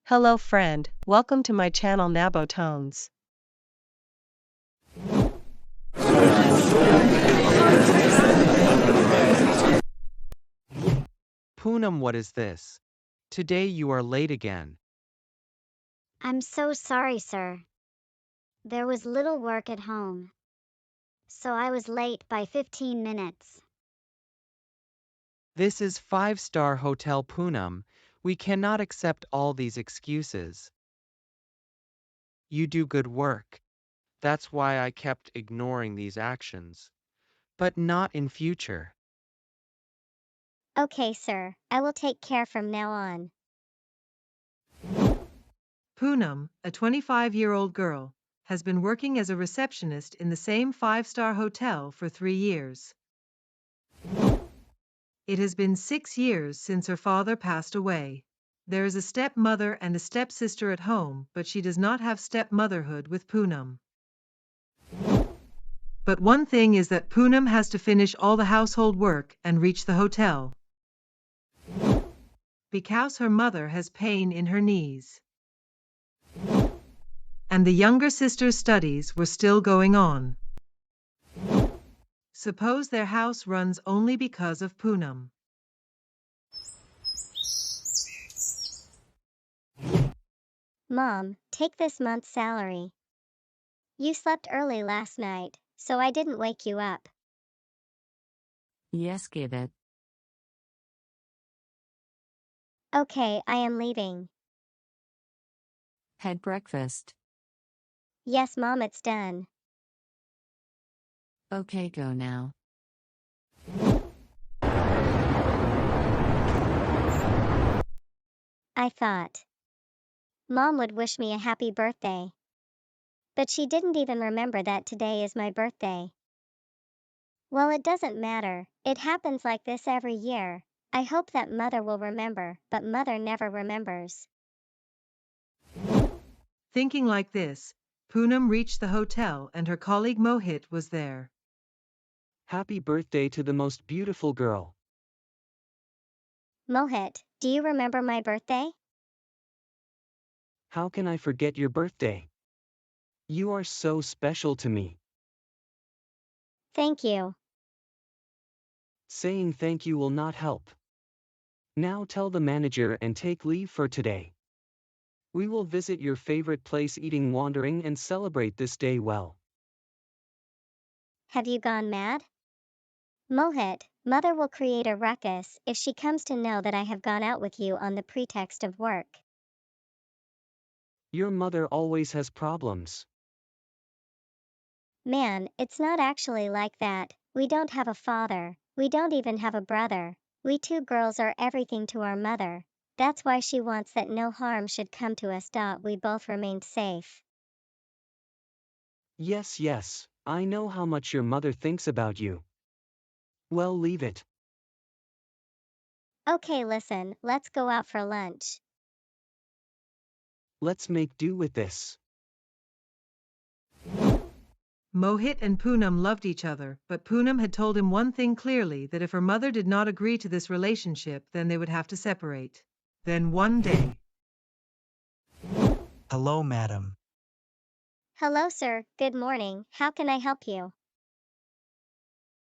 Hello friend, welcome to my channel Nabbo Toons. Poonam, what is this? Today you are late again. I'm so sorry, sir. There was little work at home, so I was late by 15 minutes. This is five-star Hotel Poonam. We cannot accept all these excuses. You do good work. That's why I kept ignoring these actions. But not in future. Okay, sir, I will take care from now on. Poonam, a 25-year-old girl, has been working as a receptionist in the same five-star hotel for 3 years. It has been 6 years since her father passed away. There is a stepmother and a stepsister at home, but she does not have stepmotherhood with Poonam. But one thing is that Poonam has to finish all the household work and reach the hotel, because her mother has pain in her knees. And the younger sister's studies were still going on. Suppose their house runs only because of Poonam. Mom, take this month's salary. You slept early last night, so I didn't wake you up. Yes, give it. Okay, I am leaving. Had breakfast. Yes, Mom, it's done. Okay, go now. I thought Mom would wish me a happy birthday. But she didn't even remember that today is my birthday. Well, it doesn't matter. It happens like this every year. I hope that Mother will remember, but Mother never remembers. Thinking like this, Poonam reached the hotel and her colleague Mohit was there. Happy birthday to the most beautiful girl. Mohit, do you remember my birthday? How can I forget your birthday? You are so special to me. Thank you. Saying thank you will not help. Now tell the manager and take leave for today. We will visit your favorite place eating wandering and celebrate this day well. Have you gone mad? Mohit, Mother will create a ruckus if she comes to know that I have gone out with you on the pretext of work. Your mother always has problems. Man, it's not actually like that. We don't have a father. We don't even have a brother. We two girls are everything to our mother. That's why she wants that no harm should come to us. We both remained safe. Yes, I know how much your mother thinks about you. Well, leave it. Okay, listen, let's go out for lunch. Let's make do with this. Mohit and Poonam loved each other, but Poonam had told him one thing clearly, that if her mother did not agree to this relationship, then they would have to separate. Then one day. Hello, madam. Hello, sir. Good morning. How can I help you?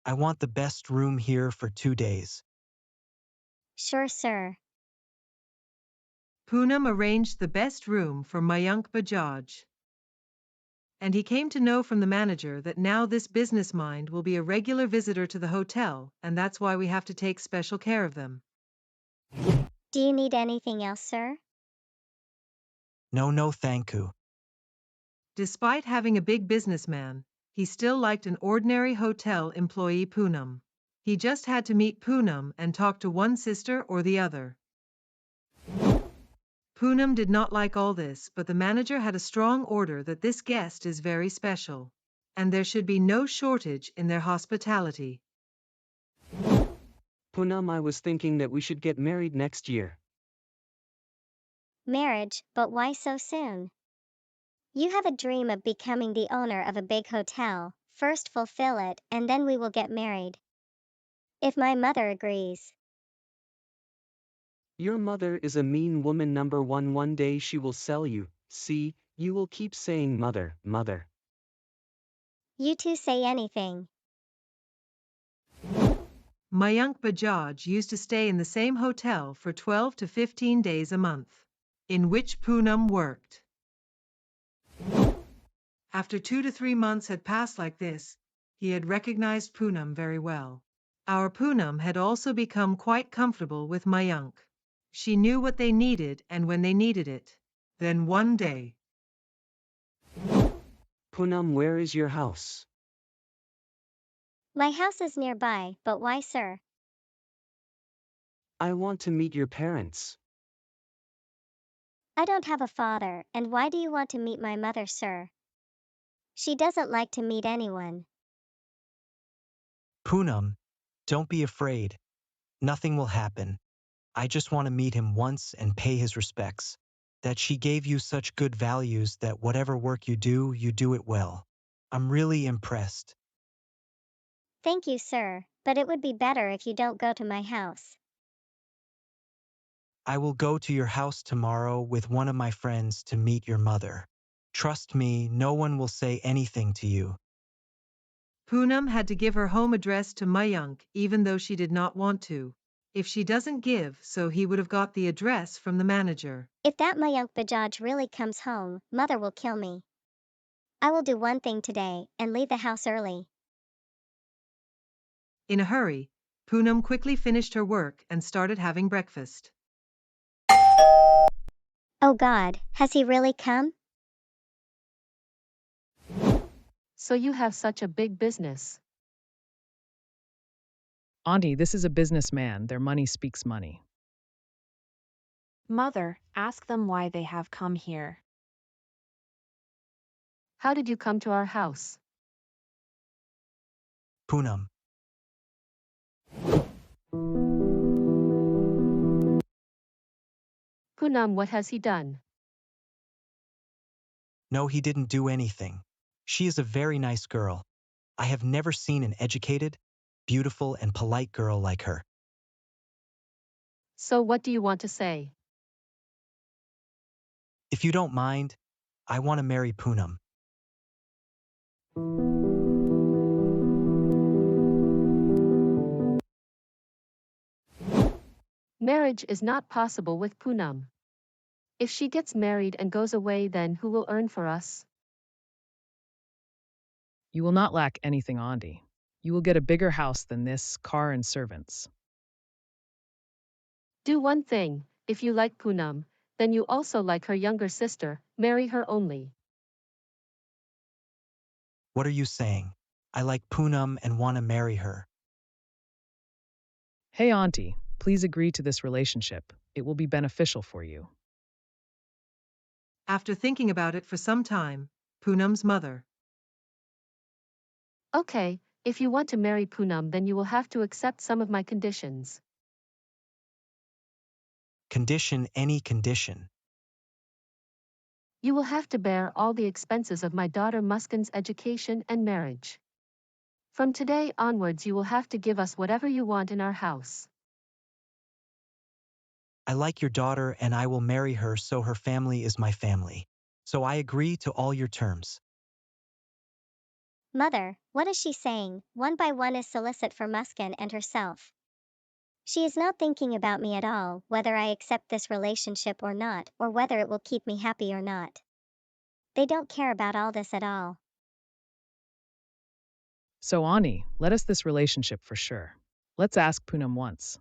I want the best room here for 2 days. Sure, sir. Poonam arranged the best room for Mayank Bajaj. And he came to know from the manager that now this business mind will be a regular visitor to the hotel, and that's why we have to take special care of them. Do you need anything else, sir? No, thank you. Despite having a big businessman, he still liked an ordinary hotel employee Poonam. He just had to meet Poonam and talk to one sister or the other. Poonam did not like all this, but the manager had a strong order that this guest is very special, and there should be no shortage in their hospitality. Poonam, I was thinking that we should get married next year. Marriage, but why so soon? You have a dream of becoming the owner of a big hotel. First fulfill it, and then we will get married. If my mother agrees. Your mother is a mean woman number one. One day she will sell you. See, you will keep saying mother, mother. You two say anything. Mayank Bajaj used to stay in the same hotel for 12 to 15 days a month, in which Poonam worked. After 2 to 3 months had passed like this, he had recognized Poonam very well. Our Poonam had also become quite comfortable with Mayank. She knew what they needed and when they needed it. Then one day, Poonam, where is your house? My house is nearby, but why, sir? I want to meet your parents. I don't have a father, and why do you want to meet my mother, sir? She doesn't like to meet anyone. Poonam, don't be afraid. Nothing will happen. I just want to meet him once and pay his respects. That she gave you such good values that whatever work you do it well. I'm really impressed. Thank you, sir, but it would be better if you don't go to my house. I will go to your house tomorrow with one of my friends to meet your mother. Trust me, no one will say anything to you. Poonam had to give her home address to Mayank even though she did not want to. If she doesn't give, so he would have got the address from the manager. If that Mayank Bajaj really comes home, mother will kill me. I will do one thing today and leave the house early. In a hurry, Poonam quickly finished her work and started having breakfast. Oh God, has he really come? So you have such a big business. Auntie, this is a businessman. Their money speaks money. Mother, ask them why they have come here. How did you come to our house? Poonam, Poonam, what has he done? no, he didn't do anything. She is a very nice girl. I have never seen an educated, beautiful, and polite girl like her. So what do you want to say? If you don't mind, I want to marry Poonam. Marriage is not possible with Poonam. If she gets married and goes away, then who will earn for us? You will not lack anything, Auntie. You will get a bigger house than this, car and servants. Do one thing, if you like Poonam, then you also like her younger sister, marry her only. What are you saying? I like Poonam and want to marry her. Hey, Auntie, please agree to this relationship. It will be beneficial for you. After thinking about it for some time, Poonam's mother, Okay, if you want to marry Poonam, then you will have to accept some of my conditions. Condition any condition. You will have to bear all the expenses of my daughter Muskan's education and marriage. From today onwards, you will have to give us whatever you want in our house. I like your daughter and I will marry her so her family is my family. So I agree to all your terms. Mother, what is she saying? One by one is solicit for Muskan and herself. She is not thinking about me at all, whether I accept this relationship or not, or whether it will keep me happy or not. They don't care about all this at all. So, Auntie, let us this relationship for sure. Let's ask Poonam once.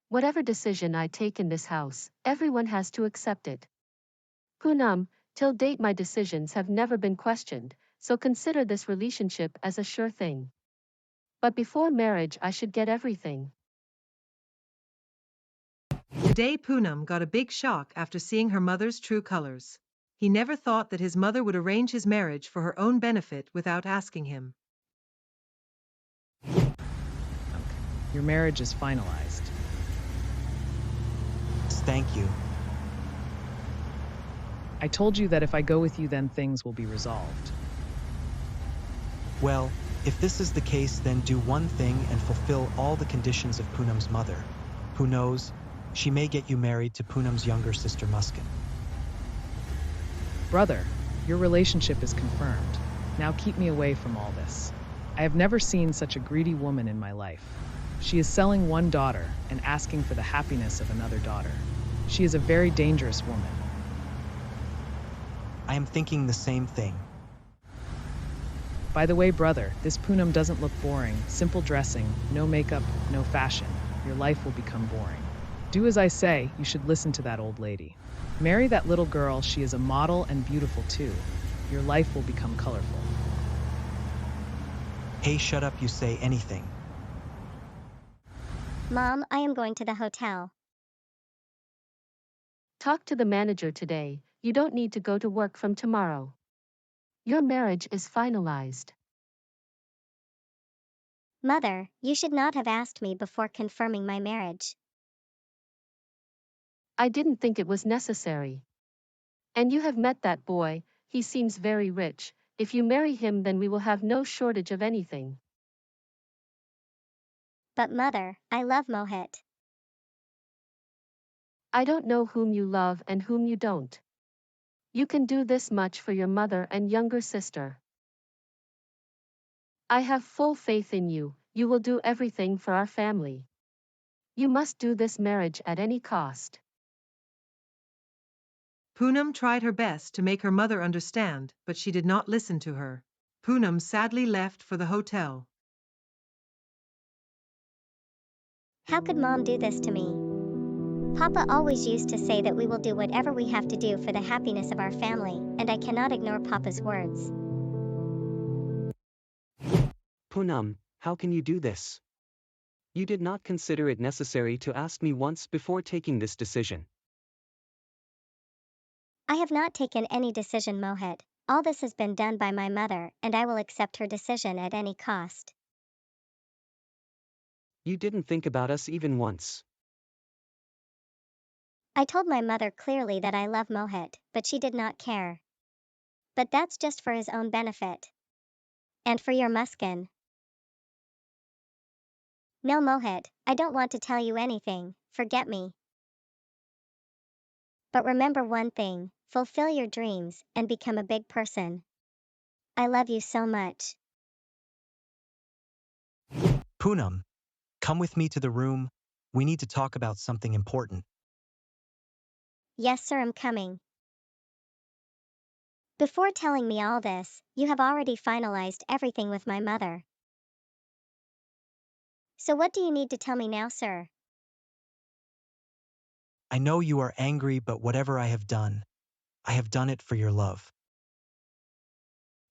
Whatever decision I take in this house, everyone has to accept it. Poonam, till date my decisions have never been questioned, so consider this relationship as a sure thing. But before marriage I should get everything. today Poonam got a big shock after seeing her mother's true colors. He never thought that his mother would arrange his marriage for her own benefit without asking him. Your marriage is finalized. Thank you. I told you that if I go with you, then things will be resolved. Well, if this is the case, then do one thing and fulfill all the conditions of Poonam's mother. Who knows, She may get you married to Poonam's younger sister Muskan. Brother, your relationship is confirmed. Now keep me away from all this. I have never seen such a greedy woman in my life. She is selling one daughter and asking for the happiness of another daughter. She is a very dangerous woman. I am thinking the same thing. By the way, brother, this Poonam doesn't look boring. Simple dressing, no makeup, no fashion. Your life will become boring. Do as I say, you should listen to that old lady. Marry that little girl, she is a model and beautiful too. Your life will become colorful. Hey, shut up, you say anything. Mom, I am going to the hotel. Talk to the manager today. You don't need to go to work from tomorrow. Your marriage is finalized. Mother, you should not have asked me before confirming my marriage. I didn't think it was necessary. And you have met that boy, he seems very rich. If you marry him, then we will have no shortage of anything. But mother, I love Mohit. I don't know whom you love and whom you don't. You can do this much for your mother and younger sister. I have full faith in you. You will do everything for our family. You must do this marriage at any cost. Poonam tried her best to make her mother understand, but she did not listen to her. Poonam sadly left for the hotel. How could Mom do this to me? Papa always used to say that we will do whatever we have to do for the happiness of our family, and I cannot ignore Papa's words. Poonam, how can you do this? You did not consider it necessary to ask me once before taking this decision. I have not taken any decision, Mohit. All this has been done by my mother, and I will accept her decision at any cost. You didn't think about us even once. I told my mother clearly that I love Mohit, but she did not care. But that's just for his own benefit. And for your Muskan. No, Mohit, I don't want to tell you anything, forget me. But remember one thing, fulfill your dreams and become a big person. I love you so much. Poonam, come with me to the room. We need to talk about something important. Yes, sir, I'm coming. Before telling me all this, you have already finalized everything with my mother. So what do you need to tell me now, sir? I know you are angry, but whatever I have done it for your love.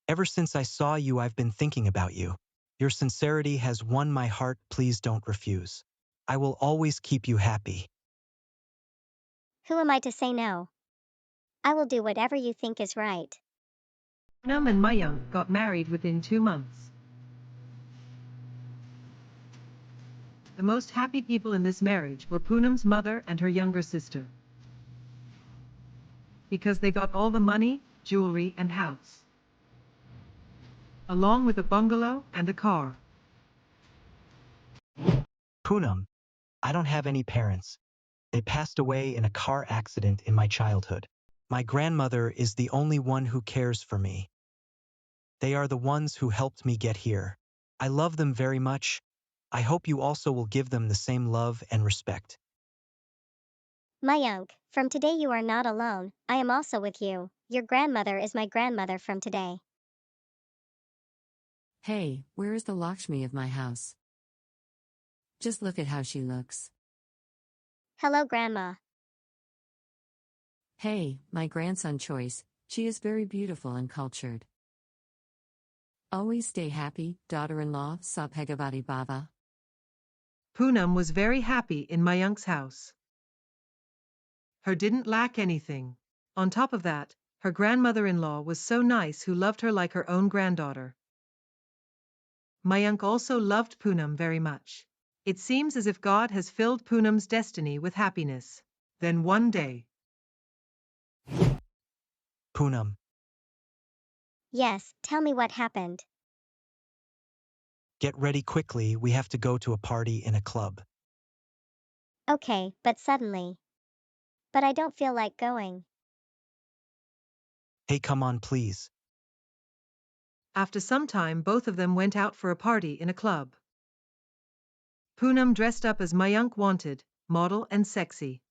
Ever since I saw you, I've been thinking about you. Your sincerity has won my heart, please don't refuse. I will always keep you happy. Who am I to say no? I will do whatever you think is right. Poonam and Mayank got married within 2 months. The most happy people in this marriage were Poonam's mother and her younger sister. Because they got all the money, jewelry, and house, along with a bungalow and a car. Poonam, I don't have any parents. They passed away in a car accident in my childhood. My grandmother is the only one who cares for me. They are the ones who helped me get here. I love them very much. I hope you also will give them the same love and respect. Mayank, from today you are not alone, I am also with you. Your grandmother is my grandmother from today. Hey, where is the Lakshmi of my house? Just look at how she looks. Hello, Grandma. Hey, my grandson choice, she is very beautiful and cultured. Always stay happy, daughter-in-law, Sabhagavati Baba. Poonam was very happy in Mayank's house. Her didn't lack anything. On top of that, her grandmother-in-law was so nice who loved her like her own granddaughter. Mayank also loved Poonam very much. It seems as if God has filled Poonam's destiny with happiness. Then one day, Poonam, Yes, tell me what happened. get ready quickly, we have to go to a party in a club. Okay, but suddenly. But I don't feel like going. Hey, come on, please. After some time, both of them went out for a party in a club. Poonam dressed up as Mayank wanted, model and sexy.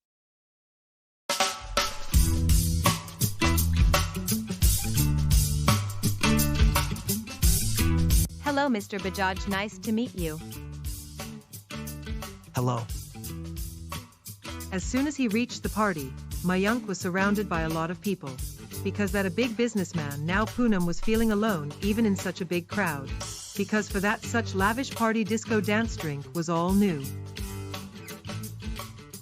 Hello, Mr. Bajaj, nice to meet you. Hello. As soon as he reached the party, Mayank was surrounded by a lot of people. Because that a big businessman, now Poonam was feeling alone even in such a big crowd. Because for that such lavish party disco dance drink was all new.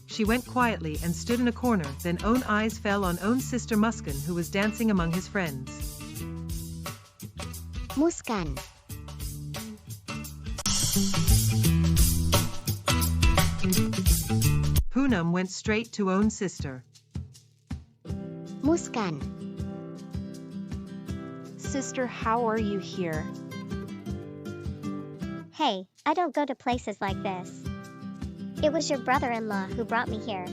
She went quietly and stood in a corner, then own eyes fell on own sister Muskan, who was dancing among his friends. Muskan. Poonam went straight to own sister. Muskan. Sister, how are you here? Hey, I don't go to places like this. It was your brother-in-law who brought me here.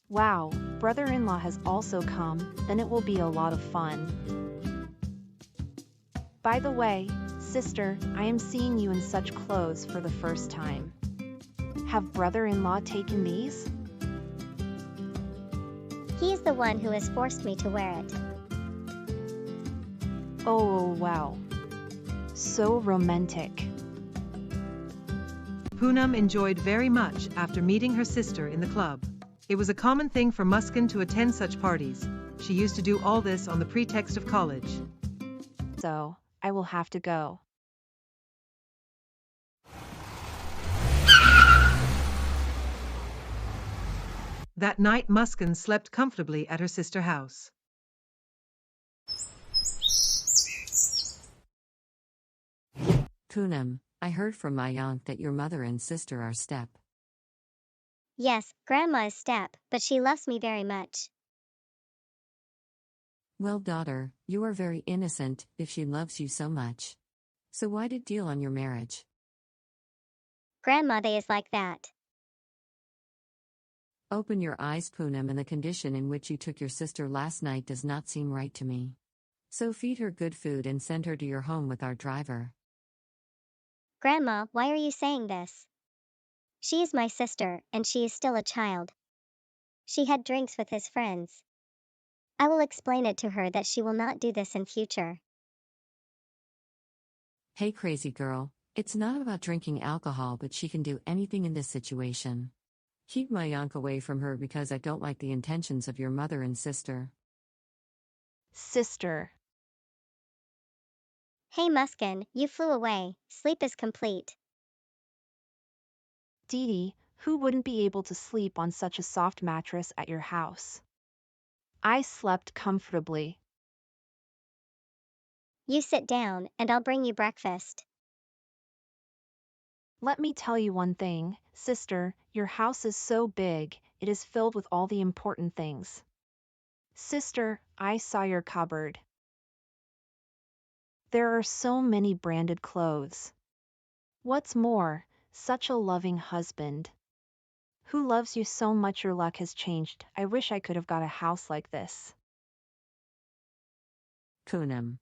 Wow, brother-in-law has also come, then it will be a lot of fun. By the way, sister, I am seeing you in such clothes for the first time. Have brother-in-law taken these? He is the one who has forced me to wear it. Oh, wow. So romantic. Poonam enjoyed very much after meeting her sister in the club. It was a common thing for Muskan to attend such parties. She used to do all this on the pretext of college. So, I will have to go. That night Muskan slept comfortably at her sister's house. Poonam, I heard from Mayank that your mother and sister are step. Yes, Grandma is step, but she loves me very much. Well, daughter, you are very innocent if she loves you so much. So why did deal on your marriage? Grandma they is like that. Open your eyes, Poonam, and the condition in which you took your sister last night does not seem right to me. So feed her good food and send her to your home with our driver. Grandma, why are you saying this? She is my sister, and she is still a child. She had drinks with his friends. I will explain it to her that she will not do this in future. Hey, crazy girl, it's not about drinking alcohol, but she can do anything in this situation. Keep Mayank away from her because I don't like the intentions of your mother and sister. Sister. Hey Muskan, you flew away. Sleep is complete. Dee, who wouldn't be able to sleep on such a soft mattress at your house? I slept comfortably. You sit down, and I'll bring you breakfast. Let me tell you one thing, sister, your house is so big, it is filled with all the important things. Sister, I saw your cupboard. There are so many branded clothes. What's more, such a loving husband. Who loves you so much your luck has changed. I wish I could have got a house like this. Poonam.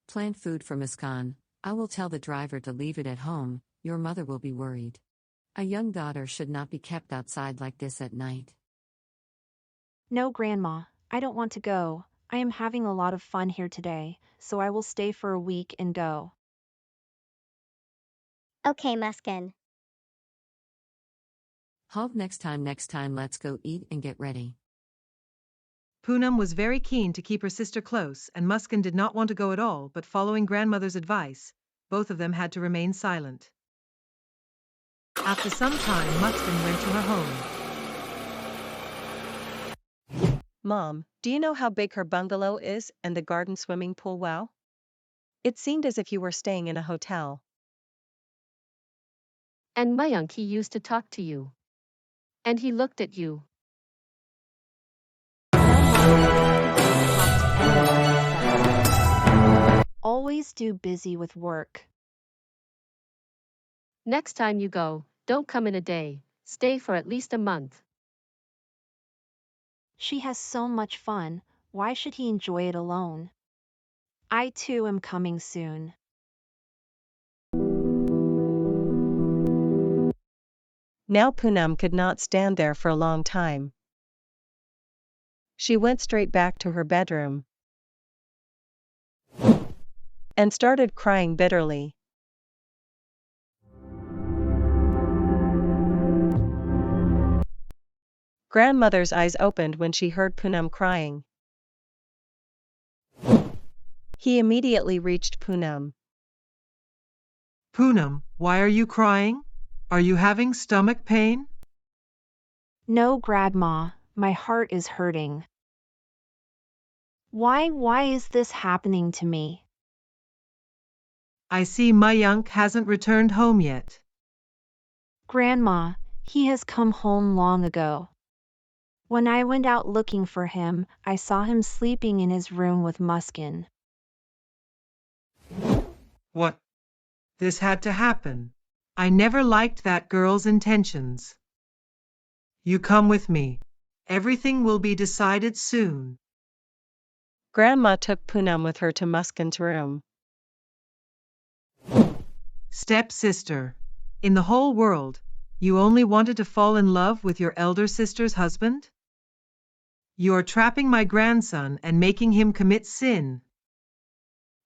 Plant food for Muskan. I will tell the driver to leave it at home, your mother will be worried. A young daughter should not be kept outside like this at night. No, Grandma, I don't want to go. I am having a lot of fun here today, so I will stay for a week and go. Okay, Muskan. Halt next time let's go eat and get ready. Poonam was very keen to keep her sister close, and Muskan did not want to go at all, but following grandmother's advice, both of them had to remain silent. After some time, Muskan went to her home. Mom, do you know how big her bungalow is and the garden swimming pool well? It seemed as if you were staying in a hotel. And Mayank, he used to talk to you. And he looked at you. Always too busy with work. Next time you go, don't come in a day, Stay for at least a month. She has so much fun, why should he enjoy it alone? I too am coming soon. Now Poonam could not stand there for a long time. She went straight back to her bedroom and started crying bitterly. Grandmother's eyes opened when she heard Poonam crying. He immediately reached Poonam. Poonam, why are you crying? Are you having stomach pain? No, Grandma, my heart is hurting. Why is this happening to me? I see Mayank hasn't returned home yet. Grandma, he has come home long ago. When I went out looking for him, I saw him sleeping in his room with Muskan. What? This had to happen. I never liked that girl's intentions. You come with me. Everything will be decided soon. Grandma took Poonam with her to Muskan's room. Stepsister. In the whole world, you only wanted to fall in love with your elder sister's husband? You're trapping my grandson and making him commit sin.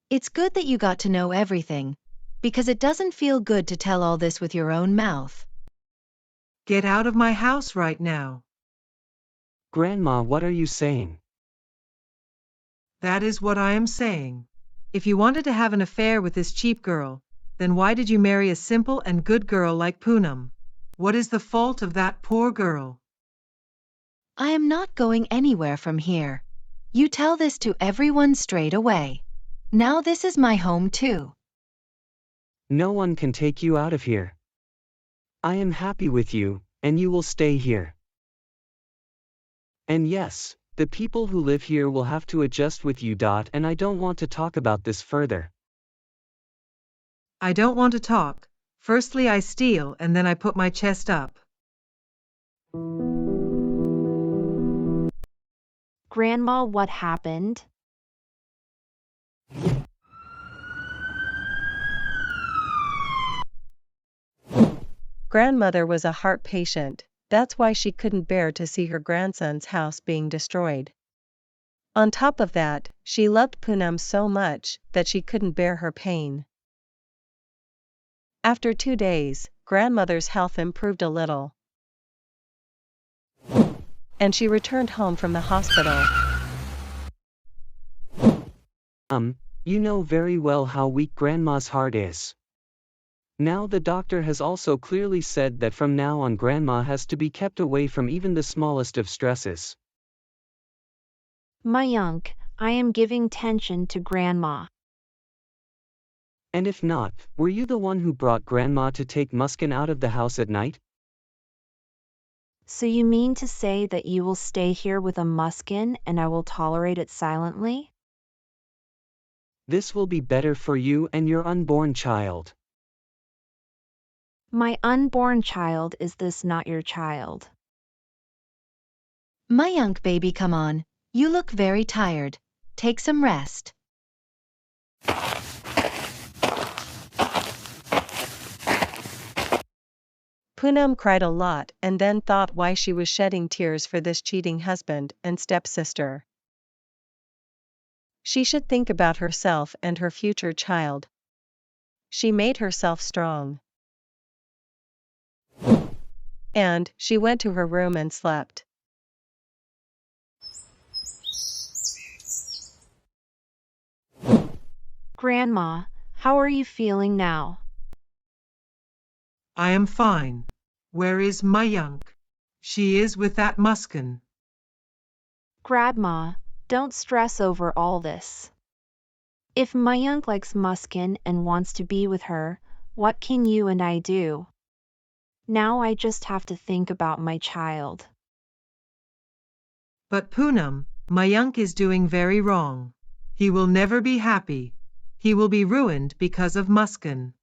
It's good that you got to know everything, because it doesn't feel good to tell all this with your own mouth. Get out of my house right now. Grandma, what are you saying? That is what I am saying. If you wanted to have an affair with this cheap girl, then why did you marry a simple and good girl like Poonam? What is the fault of that poor girl? I am not going anywhere from here. You tell this to everyone straight away. Now this is my home too. No one can take you out of here. I am happy with you, and you will stay here. And yes, the people who live here will have to adjust with you. And I don't want to talk about this further. I don't want to talk. Firstly I steal and then I put my chest up. Grandma, what happened? Grandmother was a heart patient. That's why she couldn't bear to see her grandson's house being destroyed. On top of that, she loved Poonam so much that she couldn't bear her pain. After 2 days, grandmother's health improved a little, and she returned home from the hospital. You know very well how weak Grandma's heart is. Now the doctor has also clearly said that from now on Grandma has to be kept away from even the smallest of stresses. Mayank, I am giving tension to Grandma. And if not, were you the one who brought Grandma to take Muskan out of the house at night? So you mean to say that you will stay here with a Muskan and I will tolerate it silently? This will be better for you and your unborn child. My unborn child, is this not your child? Mayank baby, come on. You look very tired. Take some rest. Poonam cried a lot and then thought why she was shedding tears for this cheating husband and stepsister. She should think about herself and her future child. She made herself strong. And she went to her room and slept. Grandma, how are you feeling now? I am fine. Where is Mayank? She is with that Muskan. Grandma, don't stress over all this. If Mayank likes Muskan and wants to be with her, what can you and I do? Now I just have to think about my child. But Poonam, Mayank is doing very wrong. He will never be happy. He will be ruined because of Muskan.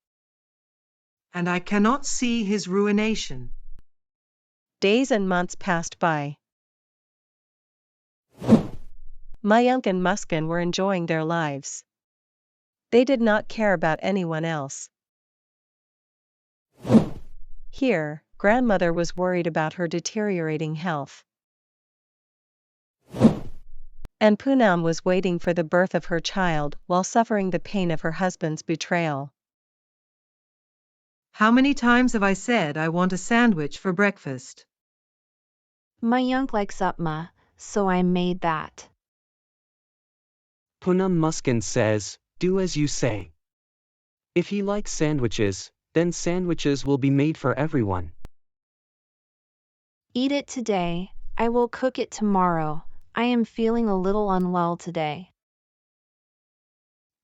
And I cannot see his ruination. Days and months passed by. Mayank and Muskan were enjoying their lives. They did not care about anyone else. Here, grandmother was worried about her deteriorating health. And Poonam was waiting for the birth of her child while suffering the pain of her husband's betrayal. How many times have I said I want a sandwich for breakfast? Mayank likes upma, so I made that. Poonam Muskan says, do as you say. If he likes sandwiches, then sandwiches will be made for everyone. Eat it today, I will cook it tomorrow. I am feeling a little unwell today.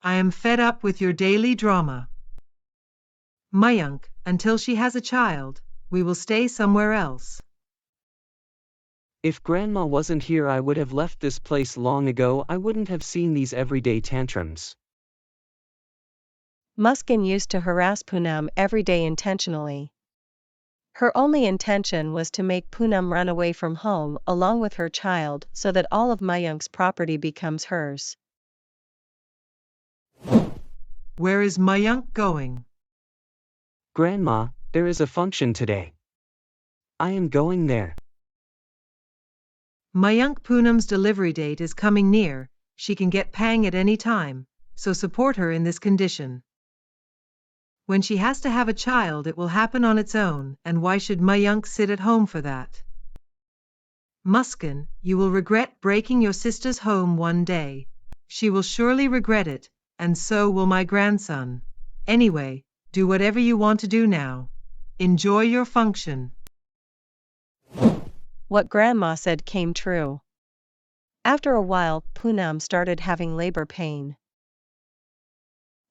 I am fed up with your daily drama. Mayank, until she has a child, we will stay somewhere else. If grandma wasn't here, I would have left this place long ago. I wouldn't have seen these everyday tantrums. Muskan used to harass Poonam every day intentionally. Her only intention was to make Poonam run away from home along with her child so that all of Mayank's property becomes hers. Where is Mayank going? Grandma, there is a function today. I am going there. Mayank Poonam's delivery date is coming near. She can get pang at any time, so support her in this condition. When she has to have a child, it will happen on its own, and why should Mayank sit at home for that? Muskan, you will regret breaking your sister's home one day. She will surely regret it, and so will my grandson. Anyway, do whatever you want to do now. Enjoy your function. What grandma said came true. After a while, Poonam started having labor pain.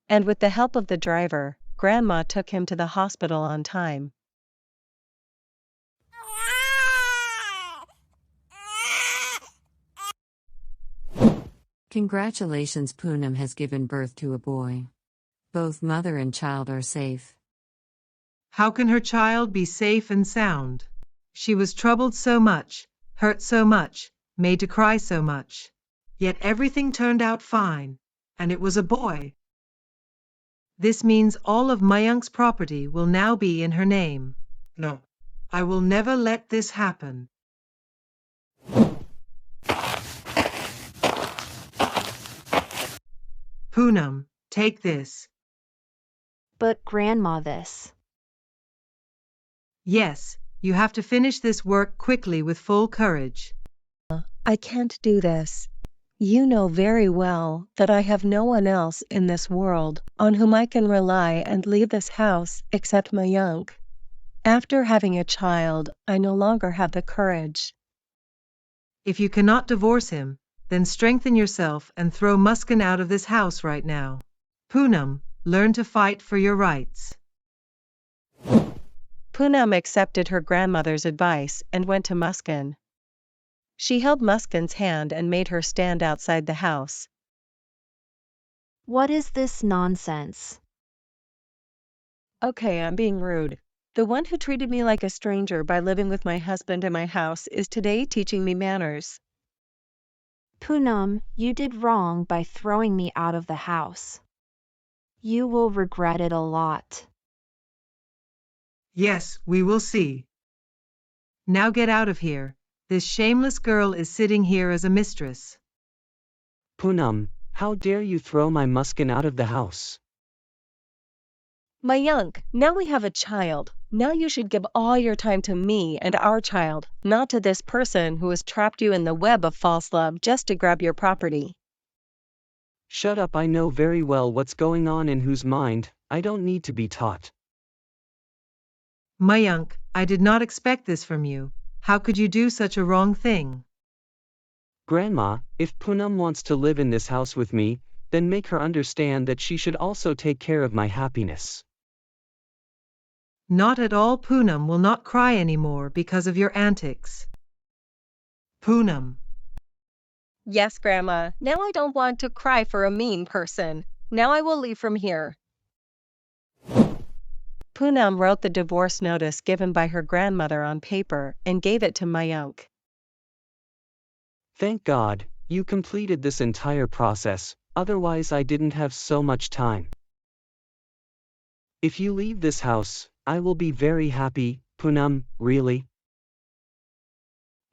And with the help of the driver, grandma took him to the hospital on time. Congratulations, Poonam has given birth to a boy. Both mother and child are safe. How can her child be safe and sound? She was troubled so much, hurt so much, made to cry so much. Yet everything turned out fine, and it was a boy. This means all of Mayank's property will now be in her name. No, I will never let this happen. Poonam, take this. But grandma, this. Yes, you have to finish this work quickly with full courage. I can't do this. You know very well that I have no one else in this world on whom I can rely and leave this house except Mayank. After having a child, I no longer have the courage. If you cannot divorce him, then strengthen yourself and throw Muskan out of this house right now. Poonam, learn to fight for your rights. Poonam accepted her grandmother's advice and went to Muskan. She held Muskan's hand and made her stand outside the house. What is this nonsense? Okay, I'm being rude. The one who treated me like a stranger by living with my husband in my house is today teaching me manners. Poonam, you did wrong by throwing me out of the house. You will regret it a lot. Yes, we will see. Now get out of here. This shameless girl is sitting here as a mistress. Poonam, how dare you throw my Muskan out of the house? Mayank, now we have a child. Now you should give all your time to me and our child, not to this person who has trapped you in the web of false love just to grab your property. Shut up, I know very well what's going on in whose mind. I don't need to be taught. Mayank, I did not expect this from you. How could you do such a wrong thing? Grandma, if Poonam wants to live in this house with me, then make her understand that she should also take care of my happiness. Not at all. Poonam will not cry anymore because of your antics. Poonam. Yes, Grandma. Now I don't want to cry for a mean person. Now I will leave from here. Poonam wrote the divorce notice given by her grandmother on paper and gave it to Mayank. Thank God, you completed this entire process, otherwise I didn't have so much time. If you leave this house, I will be very happy, Poonam, really.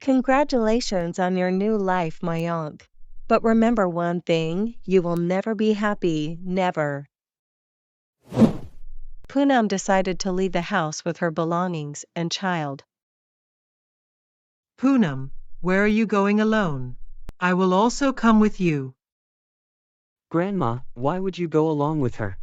Congratulations on your new life, Mayank. But remember one thing, you will never be happy, never. Poonam decided to leave the house with her belongings and child. Poonam, where are you going alone? I will also come with you. Grandma, why would you go along with her?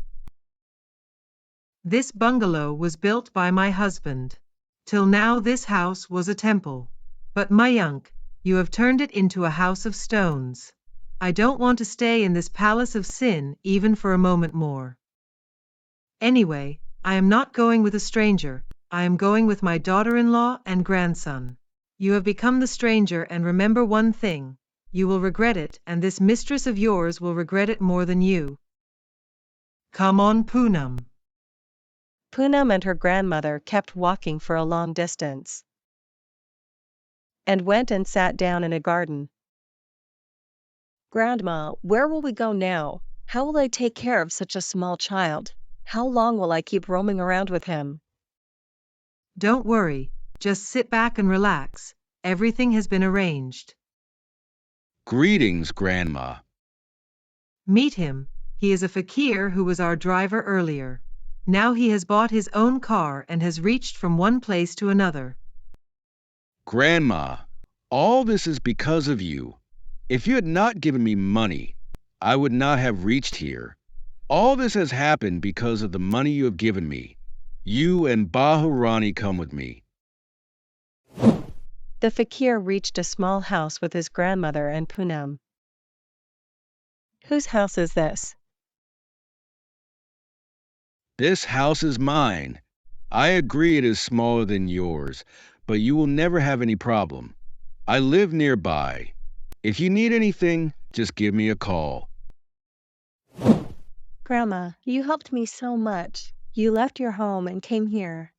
This bungalow was built by my husband. Till now this house was a temple. But Mayank, you have turned it into a house of stones. I don't want to stay in this palace of sin even for a moment more. Anyway, I am not going with a stranger, I am going with my daughter-in-law and grandson. You have become the stranger, and remember one thing, you will regret it, and this mistress of yours will regret it more than you. Come on, Poonam. Poonam and her grandmother kept walking for a long distance and went and sat down in a garden. Grandma, where will we go now? How will I take care of such a small child? How long will I keep roaming around with him? Don't worry, just sit back and relax. Everything has been arranged. Greetings, Grandma. Meet him. He is a fakir who was our driver earlier. Now he has bought his own car and has reached from one place to another. Grandma, all this is because of you. If you had not given me money, I would not have reached here. All this has happened because of the money you have given me. You and Bahurani come with me. The fakir reached a small house with his grandmother and Poonam. Whose house is this? This house is mine. I agree it is smaller than yours, but you will never have any problem. I live nearby. If you need anything, just give me a call. Grandma, you helped me so much. You left your home and came here.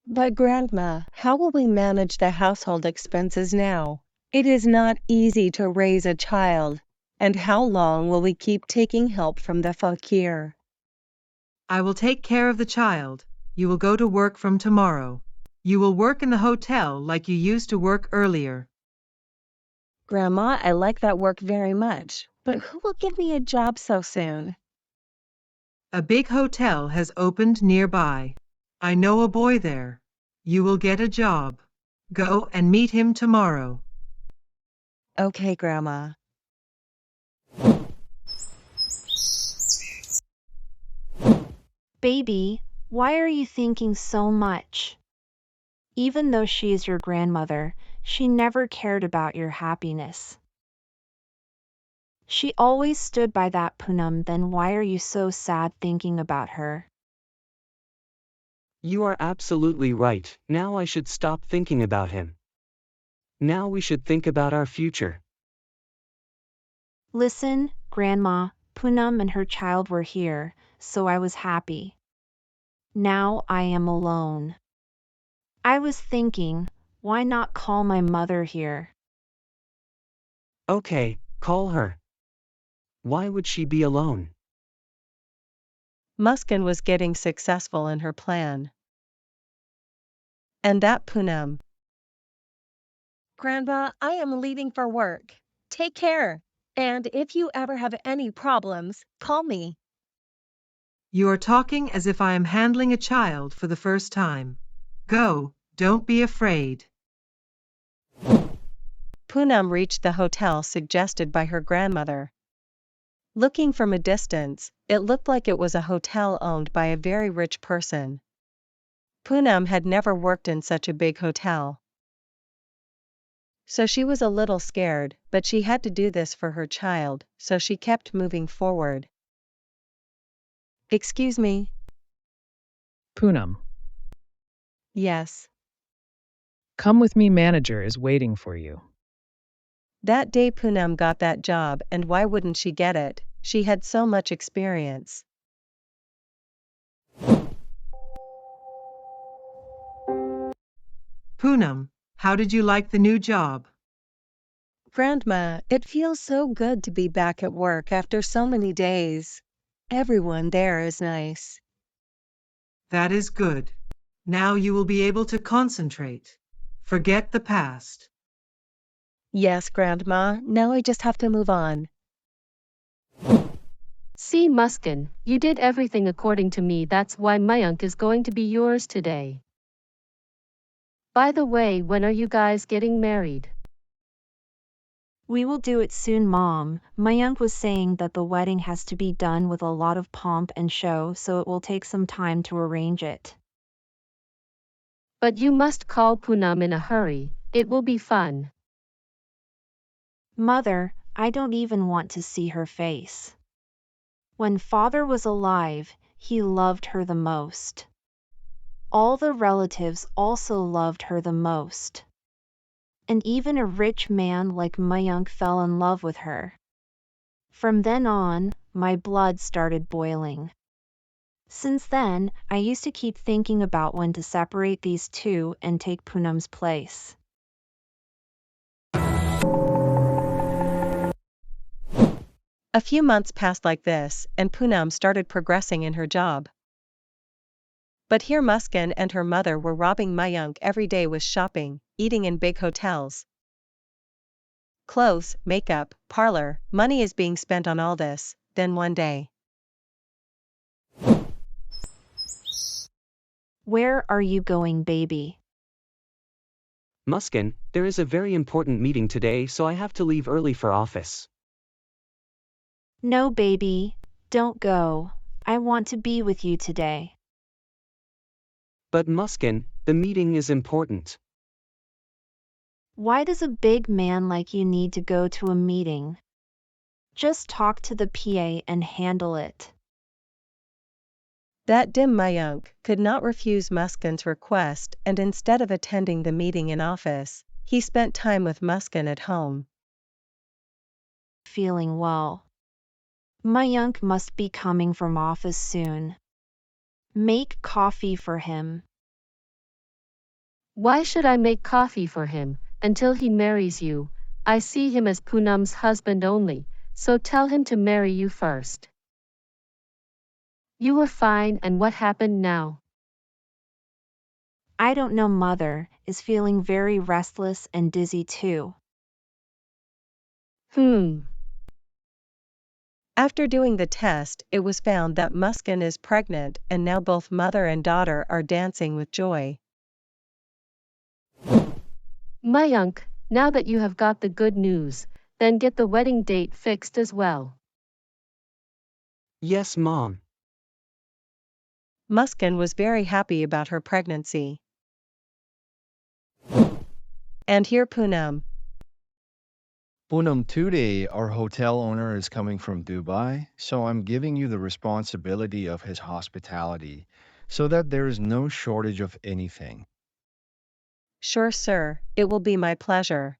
But Grandma, how will we manage the household expenses now? It is not easy to raise a child. And how long will we keep taking help from the fakir? I will take care of the child. You will go to work from tomorrow. You will work in the hotel like you used to work earlier. Grandma, I like that work very much. But who will give me a job so soon? A big hotel has opened nearby. I know a boy there. You will get a job. Go and meet him tomorrow. Okay, Grandma. Baby, why are you thinking so much? Even though she is your grandmother, she never cared about your happiness. She always stood by that Poonam, then why are you so sad thinking about her? You are absolutely right, now I should stop thinking about him. Now we should think about our future. Listen, Grandma, Poonam and her child were here, so I was happy. Now I am alone. I was thinking, why not call my mother here? Okay, call her. Why would she be alone? Muskan was getting successful in her plan. And that Poonam. Grandma, I am leaving for work. Take care. And if you ever have any problems, call me. You are talking as if I am handling a child for the first time. Go, don't be afraid. Poonam reached the hotel suggested by her grandmother. Looking from a distance, it looked like it was a hotel owned by a very rich person. Poonam had never worked in such a big hotel. So she was a little scared, but she had to do this for her child, so she kept moving forward. Excuse me? Poonam, Yes. come with me, manager is waiting for you. That day Poonam got that job, and why wouldn't she get it? She had so much experience. Poonam, how did you like the new job? Grandma, it feels so good to be back at work after so many days. Everyone there is nice. That is good. Now you will be able to concentrate. Forget the past. Yes, Grandma, now I just have to move on. See, Muskan, you did everything according to me. That's why Mayank is going to be yours today. By the way, when are you guys getting married? We will do it soon, Mom. Mayank was saying that the wedding has to be done with a lot of pomp and show, so it will take some time to arrange it. But you must call Poonam in a hurry. It will be fun. Mother, I don't even want to see her face. When father was alive, he loved her the most. All the relatives also loved her the most. And even a rich man like Mayank fell in love with her. From then on, my blood started boiling. Since then, I used to keep thinking about when to separate these two and take Poonam's place. A few months passed like this, and Poonam started progressing in her job. But here Muskan and her mother were robbing Mayank every day with shopping, eating in big hotels. Clothes, makeup, parlor, money is being spent on all this. Then one day. Where are you going, baby? Muskan, there is a very important meeting today, so I have to leave early for office. No, baby, don't go. I want to be with you today. But Muskan, the meeting is important. Why does a big man like you need to go to a meeting? Just talk to the PA and handle it. That dim Mayank could not refuse Muskan's request, and instead of attending the meeting in office, he spent time with Muskan at home. Feeling well. Mayank must be coming from office soon. Make coffee for him. Why should I make coffee for him until he marries you? I see him as Poonam's husband only, so tell him to marry you first. You were fine, and what happened now? I don't know, Mother is feeling very restless and dizzy too. After doing the test, it was found that Muskan is pregnant, and now both mother and daughter are dancing with joy. Mayank, now that you have got the good news, then get the wedding date fixed as well. Yes, Mom. Muskan was very happy about her pregnancy. And here Poonam. Poonam, today our hotel owner is coming from Dubai, so I'm giving you the responsibility of his hospitality so that there is no shortage of anything. Sure, sir, it will be my pleasure.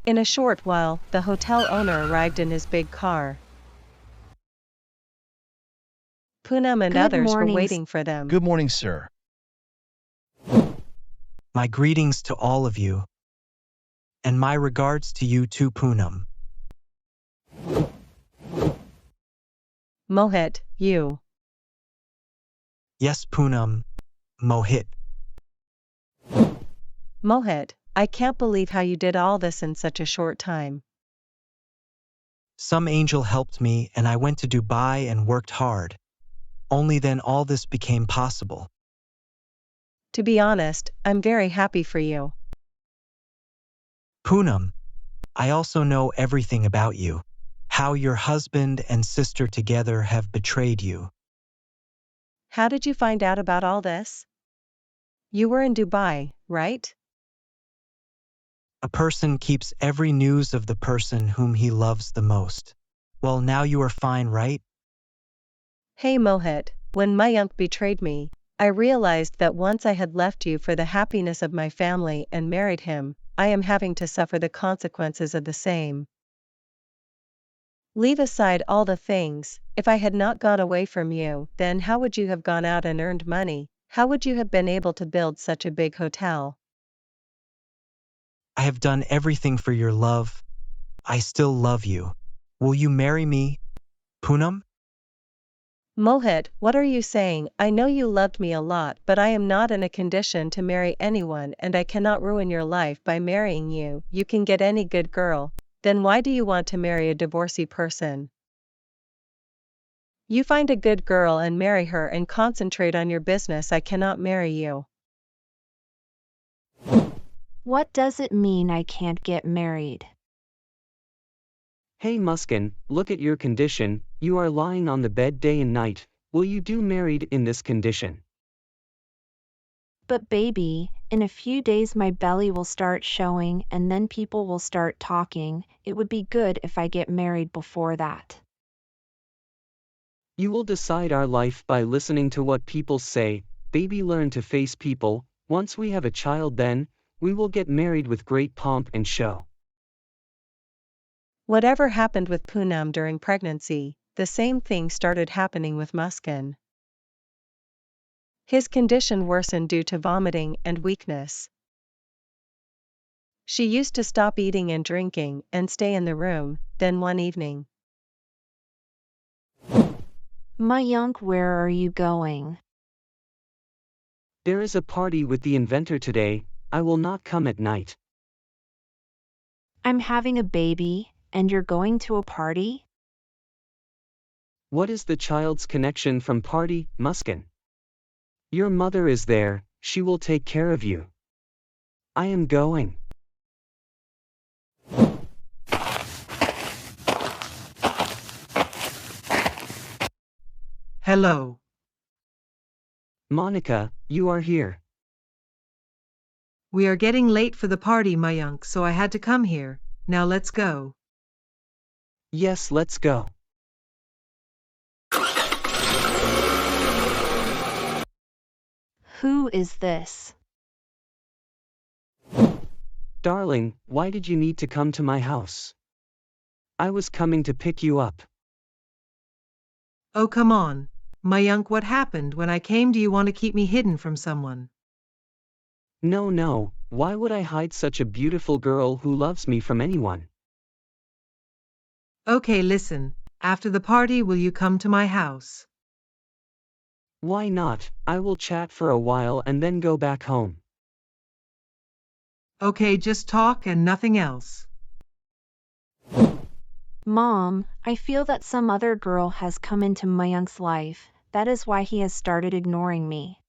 In a short while, the hotel owner arrived in his big car. Poonam and Good others were morning, waiting for them. Good morning, sir. My greetings to all of you. And my regards to you too, Poonam. Mohit, you. Yes, Poonam. Mohit. Mohit, I can't believe how you did all this in such a short time. Some angel helped me and I went to Dubai and worked hard. Only then all this became possible. To be honest, I'm very happy for you. Poonam, I also know everything about you. How your husband and sister together have betrayed you. How did you find out about all this? You were in Dubai, right? A person keeps every news of the person whom he loves the most. Well, now you are fine, right? Hey Mohit, when Mayank betrayed me, I realized that once I had left you for the happiness of my family and married him, I am having to suffer the consequences of the same. Leave aside all the things, if I had not gone away from you, then how would you have gone out and earned money? How would you have been able to build such a big hotel? I have done everything for your love. I still love you. Will you marry me, Poonam? Mohit, what are you saying? I know you loved me a lot, but I am not in a condition to marry anyone and I cannot ruin your life by marrying you. You can get any good girl. Then why do you want to marry a divorcee person? You find a good girl and marry her and concentrate on your business. I cannot marry you. What does it mean I can't get married? Hey Muskan, look at your condition, you are lying on the bed day and night. Will you do married in this condition? But baby, in a few days my belly will start showing and then people will start talking. It would be good if I get married before that. You will decide our life by listening to what people say. Baby, learn to face people. Once we have a child, then we will get married with great pomp and show. Whatever happened with Poonam during pregnancy, the same thing started happening with Muskan. His condition worsened due to vomiting and weakness. She used to stop eating and drinking and stay in the room. Then one evening, Mayank, where are you going? There is a party with the inventor today. I will not come at night. I'm having a baby, and you're going to a party? What is the child's connection from party, Muskan? Your mother is there, she will take care of you. I am going. Hello. Monica, you are here. We are getting late for the party, Mayank, so I had to come here. Now let's go. Yes, let's go. Who is this? Darling, why did you need to come to my house? I was coming to pick you up. Oh, come on. Mayank, what happened when I came? Do you want to keep me hidden from someone? No, why would I hide such a beautiful girl who loves me from anyone? Okay, listen. After the party, will you come to my house? Why not? I will chat for a while and then go back home. Okay, just talk and nothing else. Mom, I feel that some other girl has come into Mayank's life. That is why he has started ignoring me.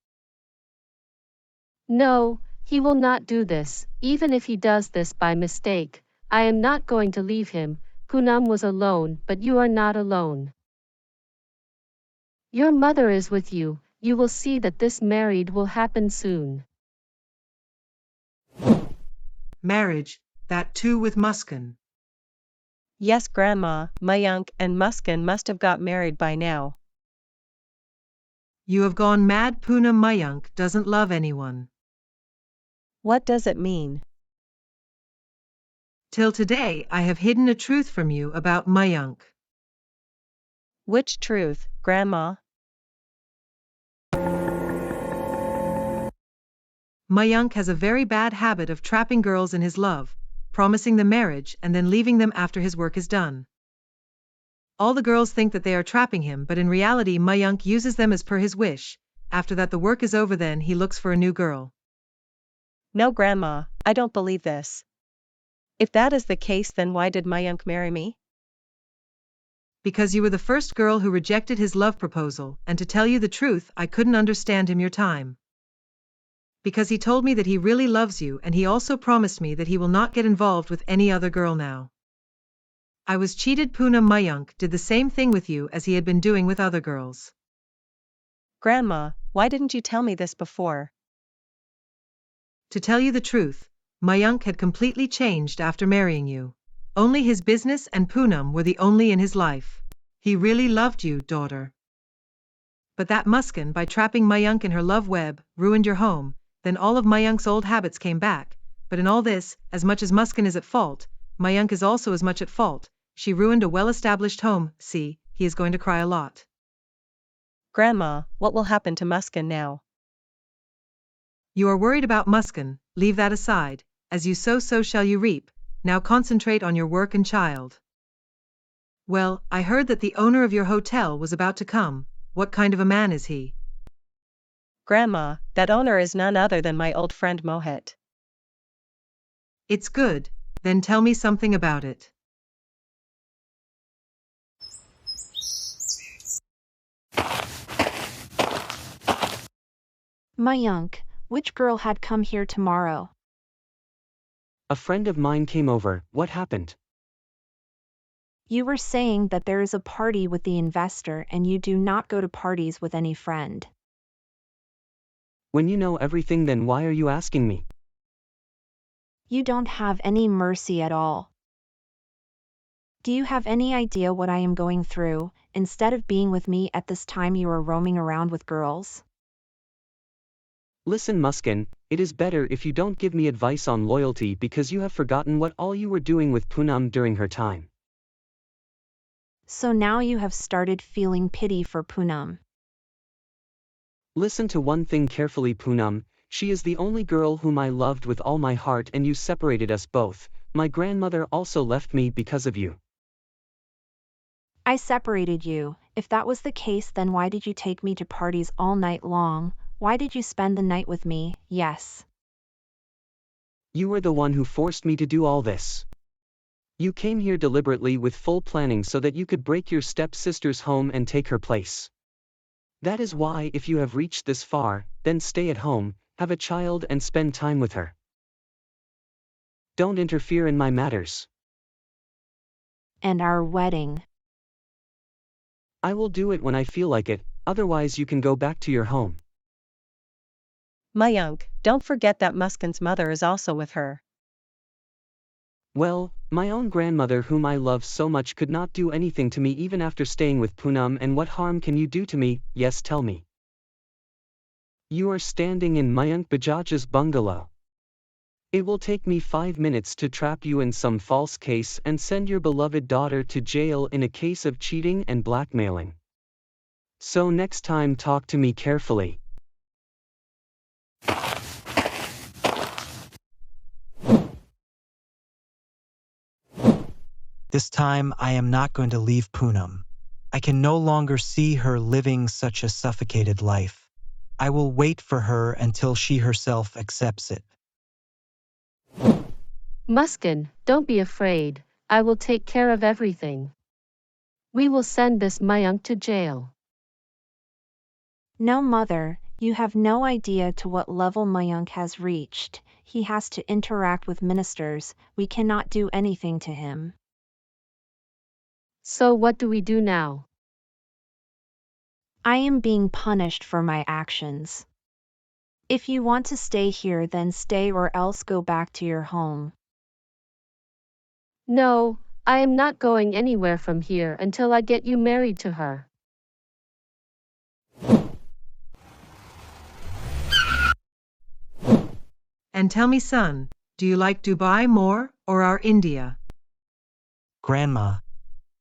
No, he will not do this. Even if he does this by mistake, I am not going to leave him. Poonam was alone, but you are not alone. Your mother is with you. You will see that this marriage will happen soon. Marriage, that too with Muskan. yes, Grandma, Mayank and Muskan must have got married by now. You have gone mad. Poonam. Mayank doesn't love anyone. What does it mean? Till today, I have hidden a truth from you about Mayank. Which truth, Grandma? Mayank has a very bad habit of trapping girls in his love, promising them marriage and then leaving them after his work is done. All the girls think that they are trapping him, but in reality Mayank uses them as per his wish. After that the work is over, then he looks for a new girl. No, Grandma, I don't believe this. If that is the case, then why did Mayank marry me? Because you were the first girl who rejected his love proposal, and to tell you the truth, I couldn't understand him your time. Because he told me that he really loves you, and he also promised me that he will not get involved with any other girl now. I was cheated. Poonam. Mayank did the same thing with you as he had been doing with other girls. Grandma, why didn't you tell me this before? To tell you the truth, Mayank had completely changed after marrying you. Only his business and Poonam were the only in his life. He really loved you, daughter. But that Muskan, by trapping Mayank in her love web, ruined your home. Then all of Mayank's old habits came back. But in all this, as much as Muskan is at fault, Mayank is also as much at fault. She ruined a well-established home. See, he is going to cry a lot. Grandma, what will happen to Muskan now? You are worried about Muskan, leave that aside. As you sow, so shall you reap. Now concentrate on your work and child. Well, I heard that the owner of your hotel was about to come. What kind of a man is he? Grandma, that owner is none other than my old friend Mohit. It's good, then tell me something about it. Mayank, which girl had come here tomorrow? A friend of mine came over, what happened? You were saying that there is a party with the investor and you do not go to parties with any friend. When you know everything, then why are you asking me? You don't have any mercy at all. Do you have any idea what I am going through? Instead of being with me at this time, you are roaming around with girls. Listen, Muskan, it is better if you don't give me advice on loyalty because you have forgotten what all you were doing with Poonam during her time. So now you have started feeling pity for Poonam. Listen to one thing carefully, Poonam. She is the only girl whom I loved with all my heart, and you separated us both. My grandmother also left me because of you. I separated you. If that was the case, then why did you take me to parties all night long? Why did you spend the night with me? Yes. You were the one who forced me to do all this. You came here deliberately with full planning so that you could break your stepsister's home and take her place. That is why, if you have reached this far, then stay at home, have a child and spend time with her. Don't interfere in my matters. And our wedding. I will do it when I feel like it, otherwise you can go back to your home. Mayank, don't forget that Muskan's mother is also with her. Well, my own grandmother whom I love so much could not do anything to me even after staying with Poonam, and what harm can you do to me? Yes, tell me. You are standing in Mayank Bajaj's bungalow. It will take me 5 minutes to trap you in some false case and send your beloved daughter to jail in a case of cheating and blackmailing. So next time talk to me carefully. This time I am not going to leave Poonam. I can no longer see her living such a suffocated life. I will wait for her until she herself accepts it. Muskan, don't be afraid. I will take care of everything. We will send this Mayank to jail. No, mother, you have no idea to what level Mayank has reached. He has to interact with ministers. We cannot do anything to him. So what do we do now? I am being punished for my actions. If you want to stay here, then stay, or else go back to your home. No, I am not going anywhere from here until I get you married to her. And tell me, son, do you like Dubai more or our India? Grandma,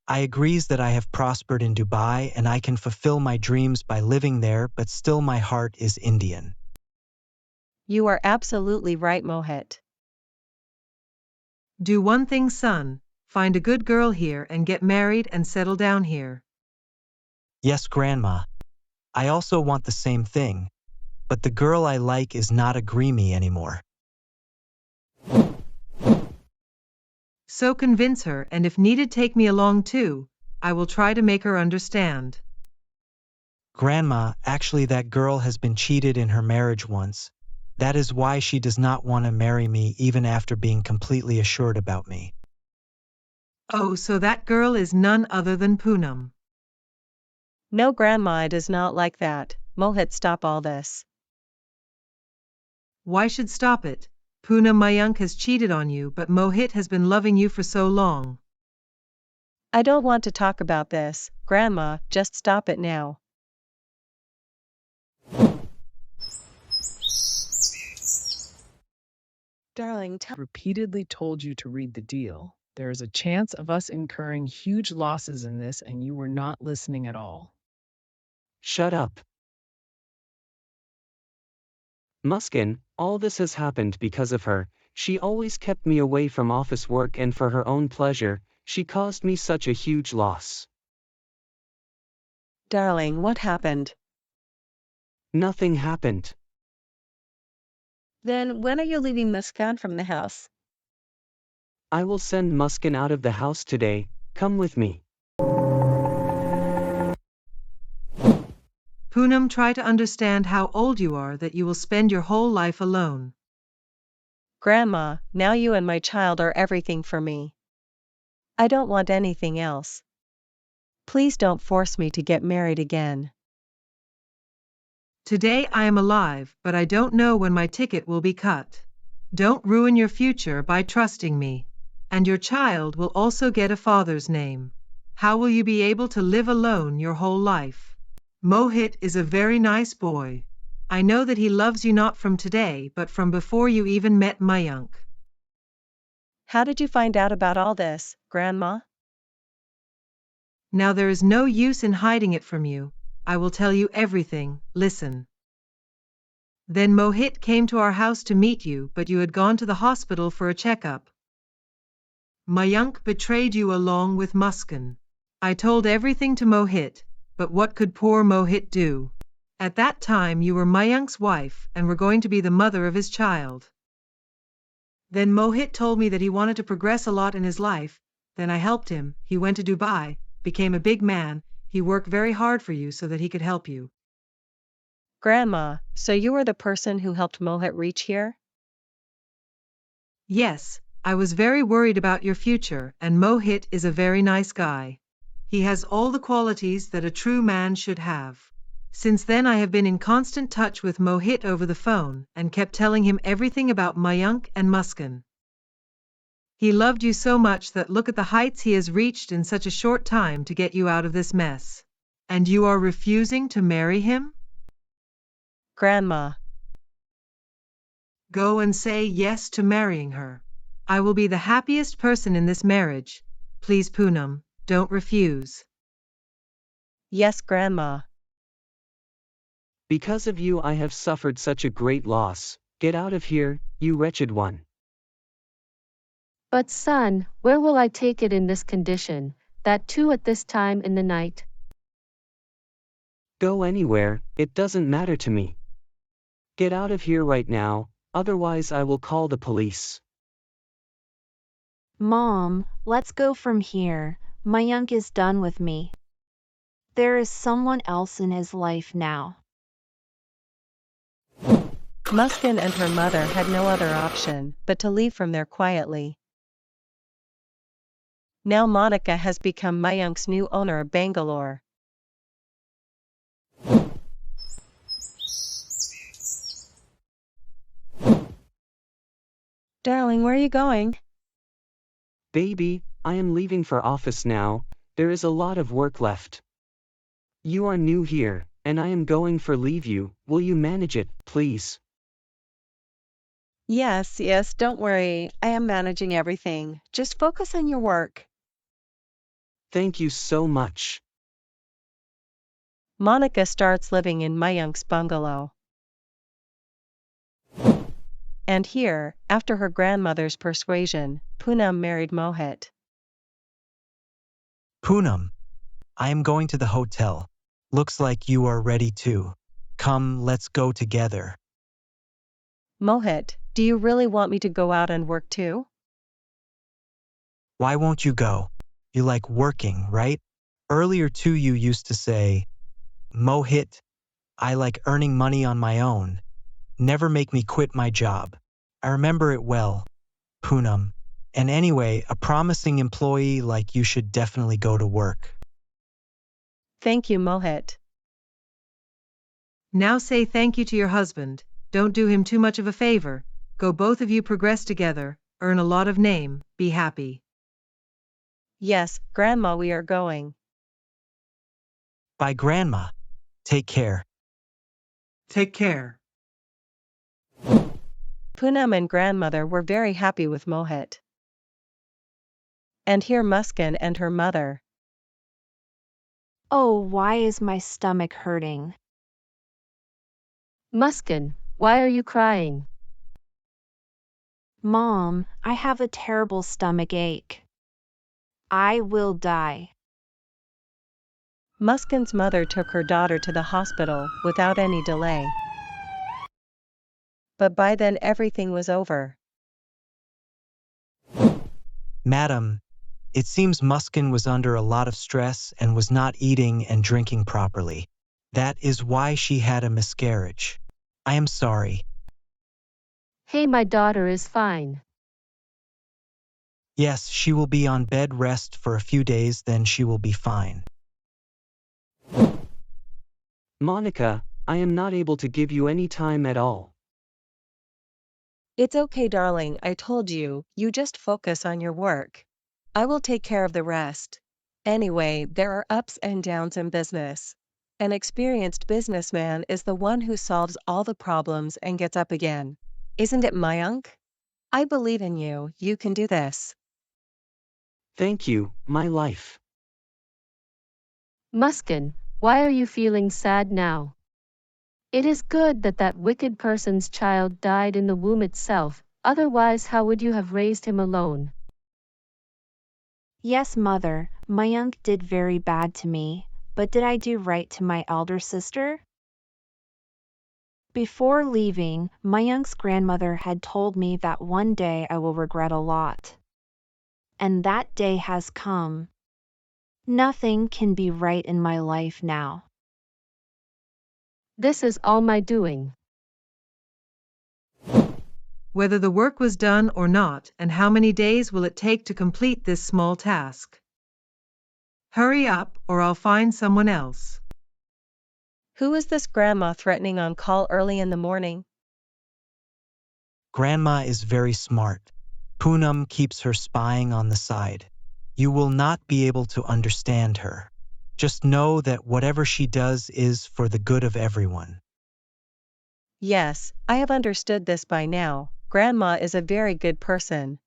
I agrees that I have prospered in Dubai and I can fulfill my dreams by living there, but still my heart is Indian. You are absolutely right, Mohit. Do one thing, son, find a good girl here and get married and settle down here. Yes, Grandma. I also want the same thing, but the girl I like is not agreeing me anymore. So convince her, and if needed take me along too. I will try to make her understand. Grandma, actually that girl has been cheated in her marriage once. That is why she does not want to marry me even after being completely assured about me. Oh, so that girl is none other than Poonam. No, Grandma, it is not like that. Mohit, stop all this. Why should stop it? Poonam, Mayank has cheated on you, but Mohit has been loving you for so long. I don't want to talk about this. Grandma, just stop it now. Darling, repeatedly told you to read the deal. There is a chance of us incurring huge losses in this, and you were not listening at all. Shut up. Muskan, All this has happened because of her. She always kept me away from office work, and for her own pleasure, she caused me such a huge loss. Darling, what happened? Nothing happened. Then when are you leaving Muskan from the house? I will send Muskan out of the house today. Come with me. Poonam, try to understand how old you are that you will spend your whole life alone. Grandma, now you and my child are everything for me. I don't want anything else. Please don't force me to get married again. Today I am alive, but I don't know when my ticket will be cut. Don't ruin your future by trusting me. And your child will also get a father's name. How will you be able to live alone your whole life? Mohit is a very nice boy. I know that he loves you not from today, but from before you even met Mayank. How did you find out about all this, Grandma? Now there is no use in hiding it from you. I will tell you everything. Listen. Then Mohit came to our house to meet you, but you had gone to the hospital for a checkup. Mayank betrayed you along with Muskan. I told everything to Mohit, but what could poor Mohit do? At that time you were Mayank's wife and were going to be the mother of his child. Then Mohit told me that he wanted to progress a lot in his life. Then I helped him. He went to Dubai, became a big man. He worked very hard for you so that he could help you. Grandma, so you were the person who helped Mohit reach here? Yes, I was very worried about your future, and Mohit is a very nice guy. He has all the qualities that a true man should have. Since then I have been in constant touch with Mohit over the phone and kept telling him everything about Mayank and Muskan. He loved you so much that look at the heights he has reached in such a short time to get you out of this mess. And you are refusing to marry him? Grandma. Go and say yes to marrying her. I will be the happiest person in this marriage. Please, Poonam, don't refuse. Yes, Grandma. Because of you I have suffered such a great loss. Get out of here, you wretched one. But son, where will I take it in this condition, that too at this time in the night? Go anywhere, it doesn't matter to me. Get out of here right now, otherwise I will call the police. Mom, let's go from here. Mayank is done with me. There is someone else in his life now. Muskan and her mother had no other option but to leave from there quietly. Now Monica has become Mayank's new owner of Bangalore. Darling, where are you going? Baby, I am leaving for office now. There is a lot of work left. You are new here, and I am going for leave you. Will you manage it, please? Yes, don't worry. I am managing everything. Just focus on your work. Thank you so much. Monica starts living in Mayank's bungalow. And here, after her grandmother's persuasion, Poonam married Mohit. Poonam, I am going to the hotel. Looks like you are ready too. Come, let's go together. Mohit, do you really want me to go out and work too? Why won't you go? You like working, right? Earlier too you used to say, Mohit, I like earning money on my own. Never make me quit my job. I remember it well, Poonam. And anyway, a promising employee like you should definitely go to work. Thank you, Mohit. Now say thank you to your husband. Don't do him too much of a favor. Go both of you progress together, earn a lot of name, be happy. Yes, Grandma, we are going. Bye, Grandma. Take care. Take care. Poonam and grandmother were very happy with Mohit. And here Muskan and her mother. Oh, why is my stomach hurting? Muskan, why are you crying? Mom, I have a terrible stomach ache. I will die. Muskan's mother took her daughter to the hospital without any delay. But by then everything was over. Madam, it seems Muskan was under a lot of stress and was not eating and drinking properly. That is why she had a miscarriage. I am sorry. Hey, my daughter is fine. Yes, she will be on bed rest for a few days, then she will be fine. Monica, I am not able to give you any time at all. It's okay, darling, I told you, you just focus on your work. I will take care of the rest. Anyway, there are ups and downs in business. An experienced businessman is the one who solves all the problems and gets up again. Isn't it, Mayank? I believe in you, you can do this. Thank you, my life. Muskan, why are you feeling sad now? It is good that that wicked person's child died in the womb itself, otherwise how would you have raised him alone? Yes, Mother, Mayank did very bad to me, but did I do right to my elder sister? Before leaving, Mayank's grandmother had told me that one day I will regret a lot. And that day has come. Nothing can be right in my life now. This is all my doing. Whether the work was done or not, and how many days will it take to complete this small task? Hurry up, or I'll find someone else. Who is this grandma threatening on call early in the morning? Grandma is very smart. Poonam keeps her spying on the side. You will not be able to understand her. Just know that whatever she does is for the good of everyone. Yes, I have understood this by now. Grandma is a very good person.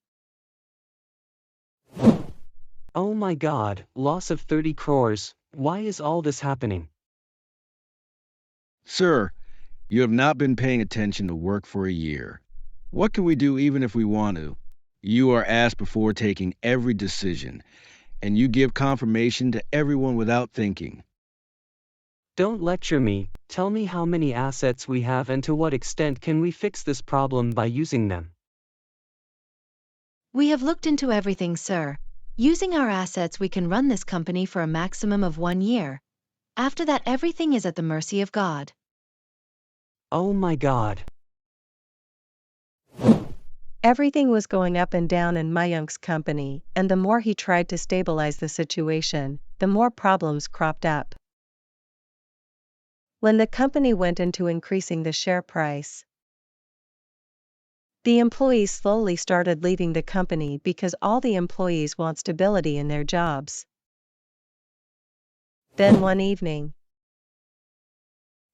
Oh my god, loss of 30 crores, why is all this happening? Sir, you have not been paying attention to work for a year. What can we do even if we want to? You are asked before taking every decision, and you give confirmation to everyone without thinking. Don't lecture me, tell me how many assets we have and to what extent can we fix this problem by using them. We have looked into everything, sir. Using our assets, we can run this company for a maximum of 1 year. After that, everything is at the mercy of God. Oh my god. Everything was going up and down in Mayank's company, and the more he tried to stabilize the situation, the more problems cropped up. When the company went into increasing the share price, the employees slowly started leaving the company because all the employees want stability in their jobs. Then one evening,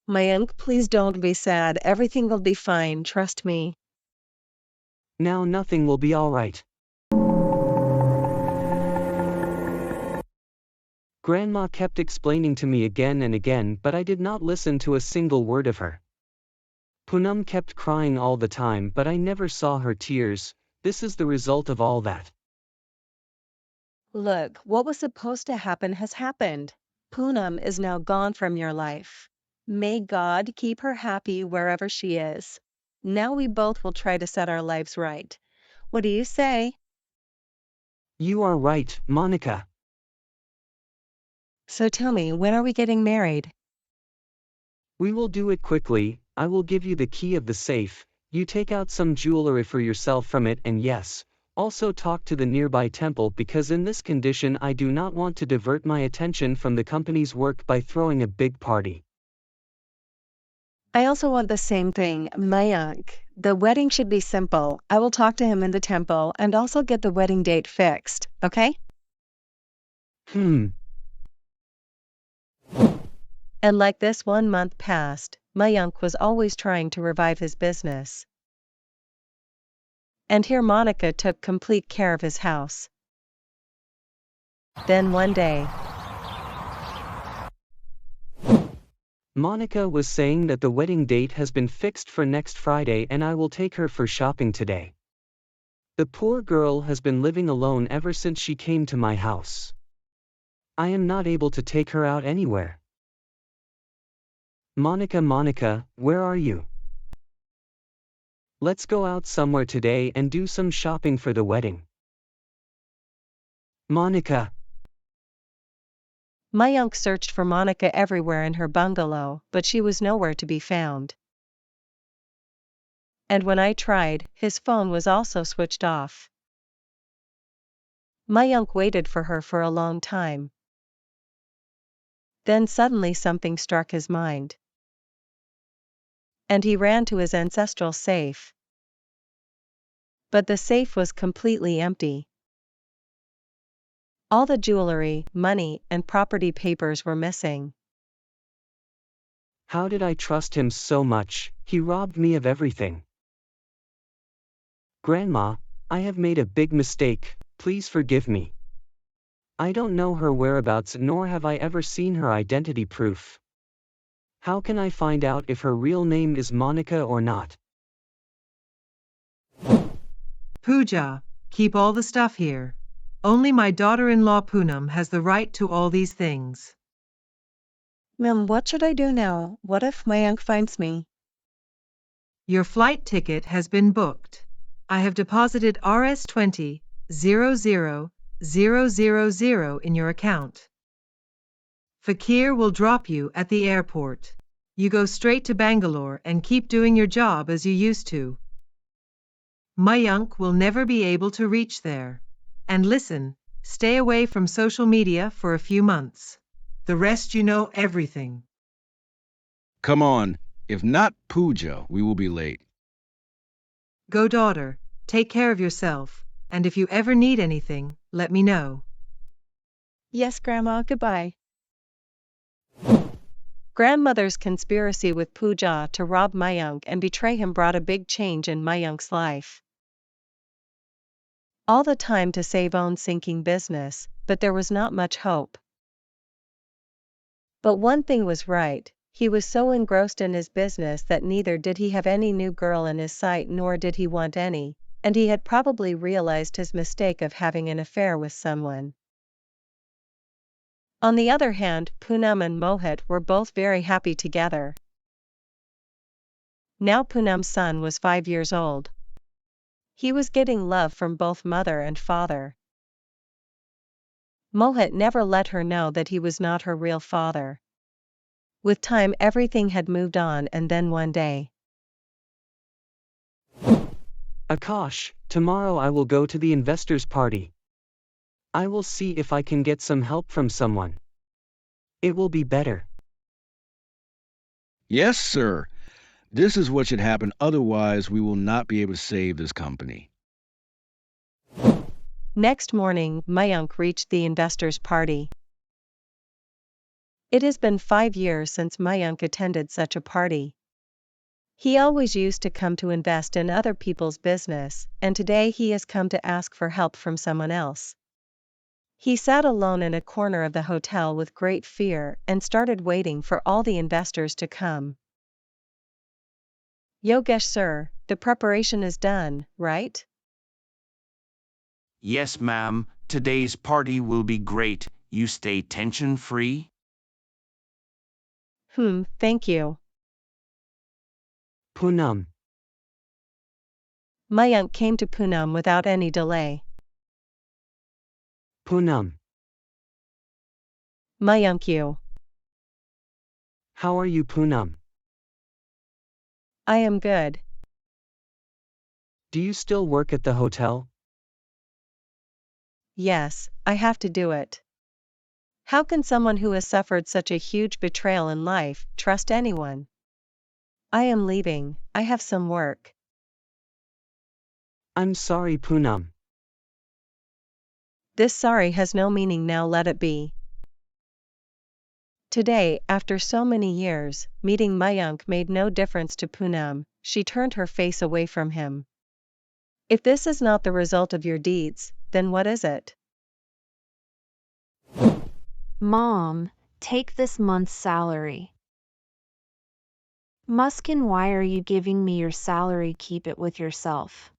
Mayank, please don't be sad, everything will be fine, trust me. Now nothing will be alright. Grandma kept explaining to me again and again, but I did not listen to a single word of her. Poonam kept crying all the time, but I never saw her tears. This is the result of all that. Look, what was supposed to happen has happened. Poonam is now gone from your life. May God keep her happy wherever she is. Now we both will try to set our lives right. What do you say? You are right, Monica. So tell me, when are we getting married? We will do it quickly. I will give you the key of the safe. You take out some jewelry for yourself from it, and yes, also talk to the nearby temple, because in this condition I do not want to divert my attention from the company's work by throwing a big party. I also want the same thing, Mayank. The wedding should be simple. I will talk to him in the temple and also get the wedding date fixed, okay? And like this, 1 month passed. Mayank was always trying to revive his business. And here Monica took complete care of his house. Then one day, Monica was saying that the wedding date has been fixed for next Friday and I will take her for shopping today. The poor girl has been living alone ever since she came to my house. I am not able to take her out anywhere. Monica, where are you? Let's go out somewhere today and do some shopping for the wedding. Monica. Mayank searched for Monica everywhere in her bungalow, but she was nowhere to be found. And when I tried, his phone was also switched off. Mayank waited for her for a long time. Then suddenly something struck his mind. And he ran to his ancestral safe. But the safe was completely empty. All the jewelry, money, and property papers were missing. How did I trust him so much? He robbed me of everything. Grandma, I have made a big mistake, please forgive me. I don't know her whereabouts nor have I ever seen her identity proof. How can I find out if her real name is Monica or not? Pooja, keep all the stuff here. Only my daughter-in-law Poonam has the right to all these things. Ma'am, what should I do now? What if Mayank finds me? Your flight ticket has been booked. I have deposited Rs 20,000,000 in your account. Fakir will drop you at the airport. You go straight to Bangalore and keep doing your job as you used to. Mayank will never be able to reach there. And listen, stay away from social media for a few months. The rest you know everything. Come on. If not Pooja, we will be late. Go, daughter. Take care of yourself. And if you ever need anything, let me know. Yes, Grandma, goodbye. Grandmother's conspiracy with Pooja to rob Mayank and betray him brought a big change in Mayank's life. All the time to save own sinking business, but there was not much hope. But one thing was right, he was so engrossed in his business that neither did he have any new girl in his sight nor did he want any, and he had probably realized his mistake of having an affair with someone. On the other hand, Poonam and Mohit were both very happy together. Now Poonam's son was 5 years old. He was getting love from both mother and father. Mohit never let her know that he was not her real father. With time everything had moved on and then one day. Akash, tomorrow I will go to the investors' party. I will see if I can get some help from someone. It will be better. Yes, sir. This is what should happen. Otherwise, we will not be able to save this company. Next morning, Mayank reached the investors' party. It has been 5 years since Mayank attended such a party. He always used to come to invest in other people's business, and today he has come to ask for help from someone else. He sat alone in a corner of the hotel with great fear and started waiting for all the investors to come. Yogesh sir, the preparation is done, right? Yes, ma'am. Today's party will be great. You stay tension-free? Thank you. Poonam. Mayank came to Poonam without any delay. Poonam. Mayank, you. How are you, Poonam? I am good. Do you still work at the hotel? Yes, I have to do it. How can someone who has suffered such a huge betrayal in life trust anyone? I am leaving, I have some work. I'm sorry, Poonam. This sorry has no meaning now, let it be. Today, after so many years, meeting Mayank made no difference to Poonam, she turned her face away from him. If this is not the result of your deeds, then what is it? Mom, take this month's salary. Muskan, why are you giving me your salary? Keep it with yourself.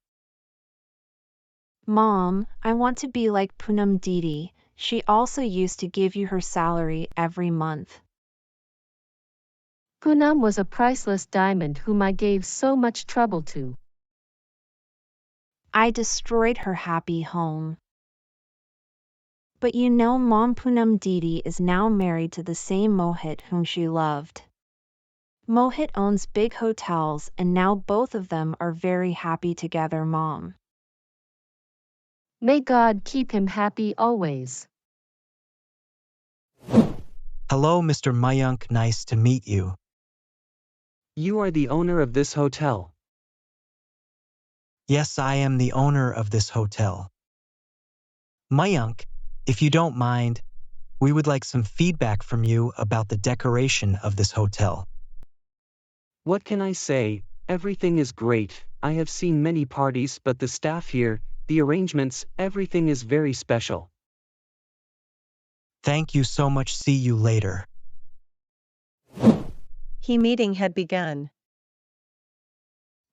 Mom, I want to be like Poonam Didi. She also used to give you her salary every month. Poonam was a priceless diamond whom I gave so much trouble to. I destroyed her happy home. But you know Mom, Poonam Didi is now married to the same Mohit whom she loved. Mohit owns big hotels and now both of them are very happy together, Mom. May God keep him happy always. Hello, Mr. Mayank, nice to meet you. You are the owner of this hotel. Yes, I am the owner of this hotel. Mayank, if you don't mind, we would like some feedback from you about the decoration of this hotel. What can I say? Everything is great. I have seen many parties, but the staff here, the arrangements, everything is very special. Thank you so much. See you later. The meeting had begun.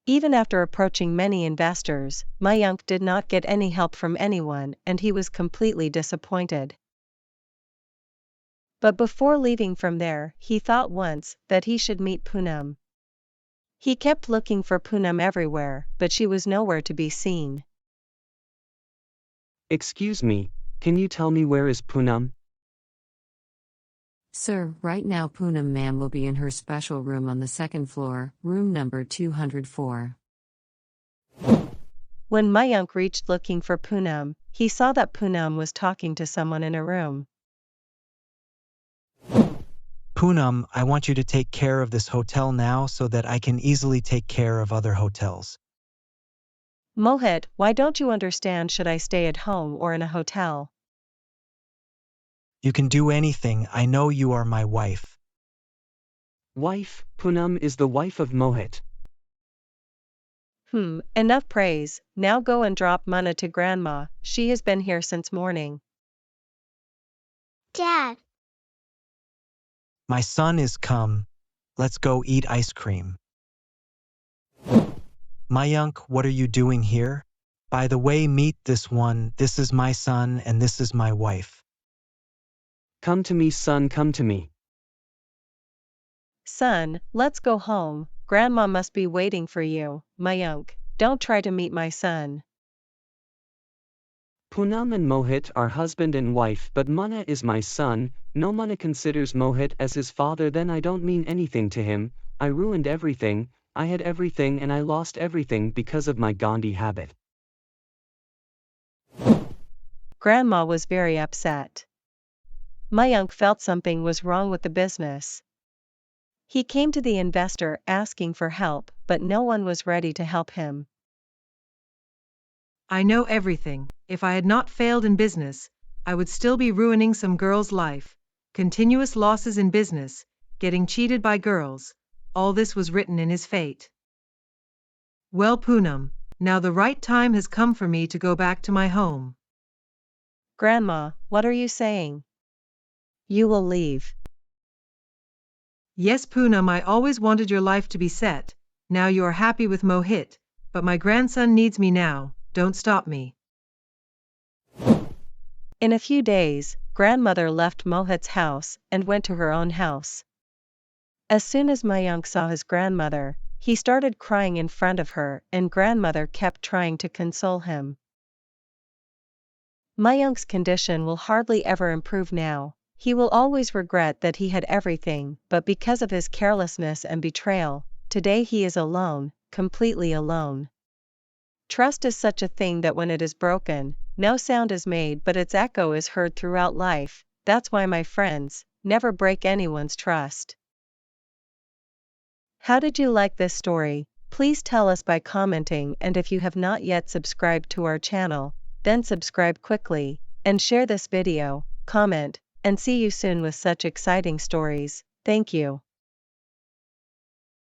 Even after approaching many investors, Mayank did not get any help from anyone and he was completely disappointed. But before leaving from there, he thought once that he should meet Poonam. He kept looking for Poonam everywhere, but she was nowhere to be seen. Excuse me, can you tell me where is Poonam? Sir, right now Poonam ma'am will be in her special room on the second floor, room number 204. When Mayank reached looking for Poonam, he saw that Poonam was talking to someone in a room. Poonam, I want you to take care of this hotel now so that I can easily take care of other hotels. Mohit, why don't you understand? Should I stay at home or in a hotel? You can do anything. I know you are my wife. Wife, Poonam is the wife of Mohit. Enough praise. Now go and drop money to grandma. She has been here since morning. Dad. My son is come. Let's go eat ice cream. Mayank, what are you doing here? By the way, meet this one. This is my son and this is my wife. Come to me, son, come to me. Son, let's go home. Grandma must be waiting for you. Mayank, don't try to meet my son. Poonam and Mohit are husband and wife, but Mana is my son. No, Mana considers Mohit as his father, then I don't mean anything to him. I ruined everything. I had everything and I lost everything because of my Gandhi habit. Grandma was very upset. Mayank felt something was wrong with the business. He came to the investor asking for help, but no one was ready to help him. I know everything. If I had not failed in business, I would still be ruining some girl's life. Continuous losses in business, getting cheated by girls, all this was written in his fate. Well, Poonam, now the right time has come for me to go back to my home. Grandma, what are you saying? You will leave. Yes, Poonam, I always wanted your life to be set. Now you are happy with Mohit, but my grandson needs me now. Don't stop me. In a few days, grandmother left Mohit's house and went to her own house. As soon as Mayank saw his grandmother, he started crying in front of her and grandmother kept trying to console him. Mayank's condition will hardly ever improve now. He will always regret that he had everything, but because of his carelessness and betrayal, today he is alone, completely alone. Trust is such a thing that when it is broken, no sound is made but its echo is heard throughout life. That's why, my friends, never break anyone's trust. How did you like this story? Please tell us by commenting, and if you have not yet subscribed to our channel, then subscribe quickly, and share this video, comment, and see you soon with such exciting stories. Thank you.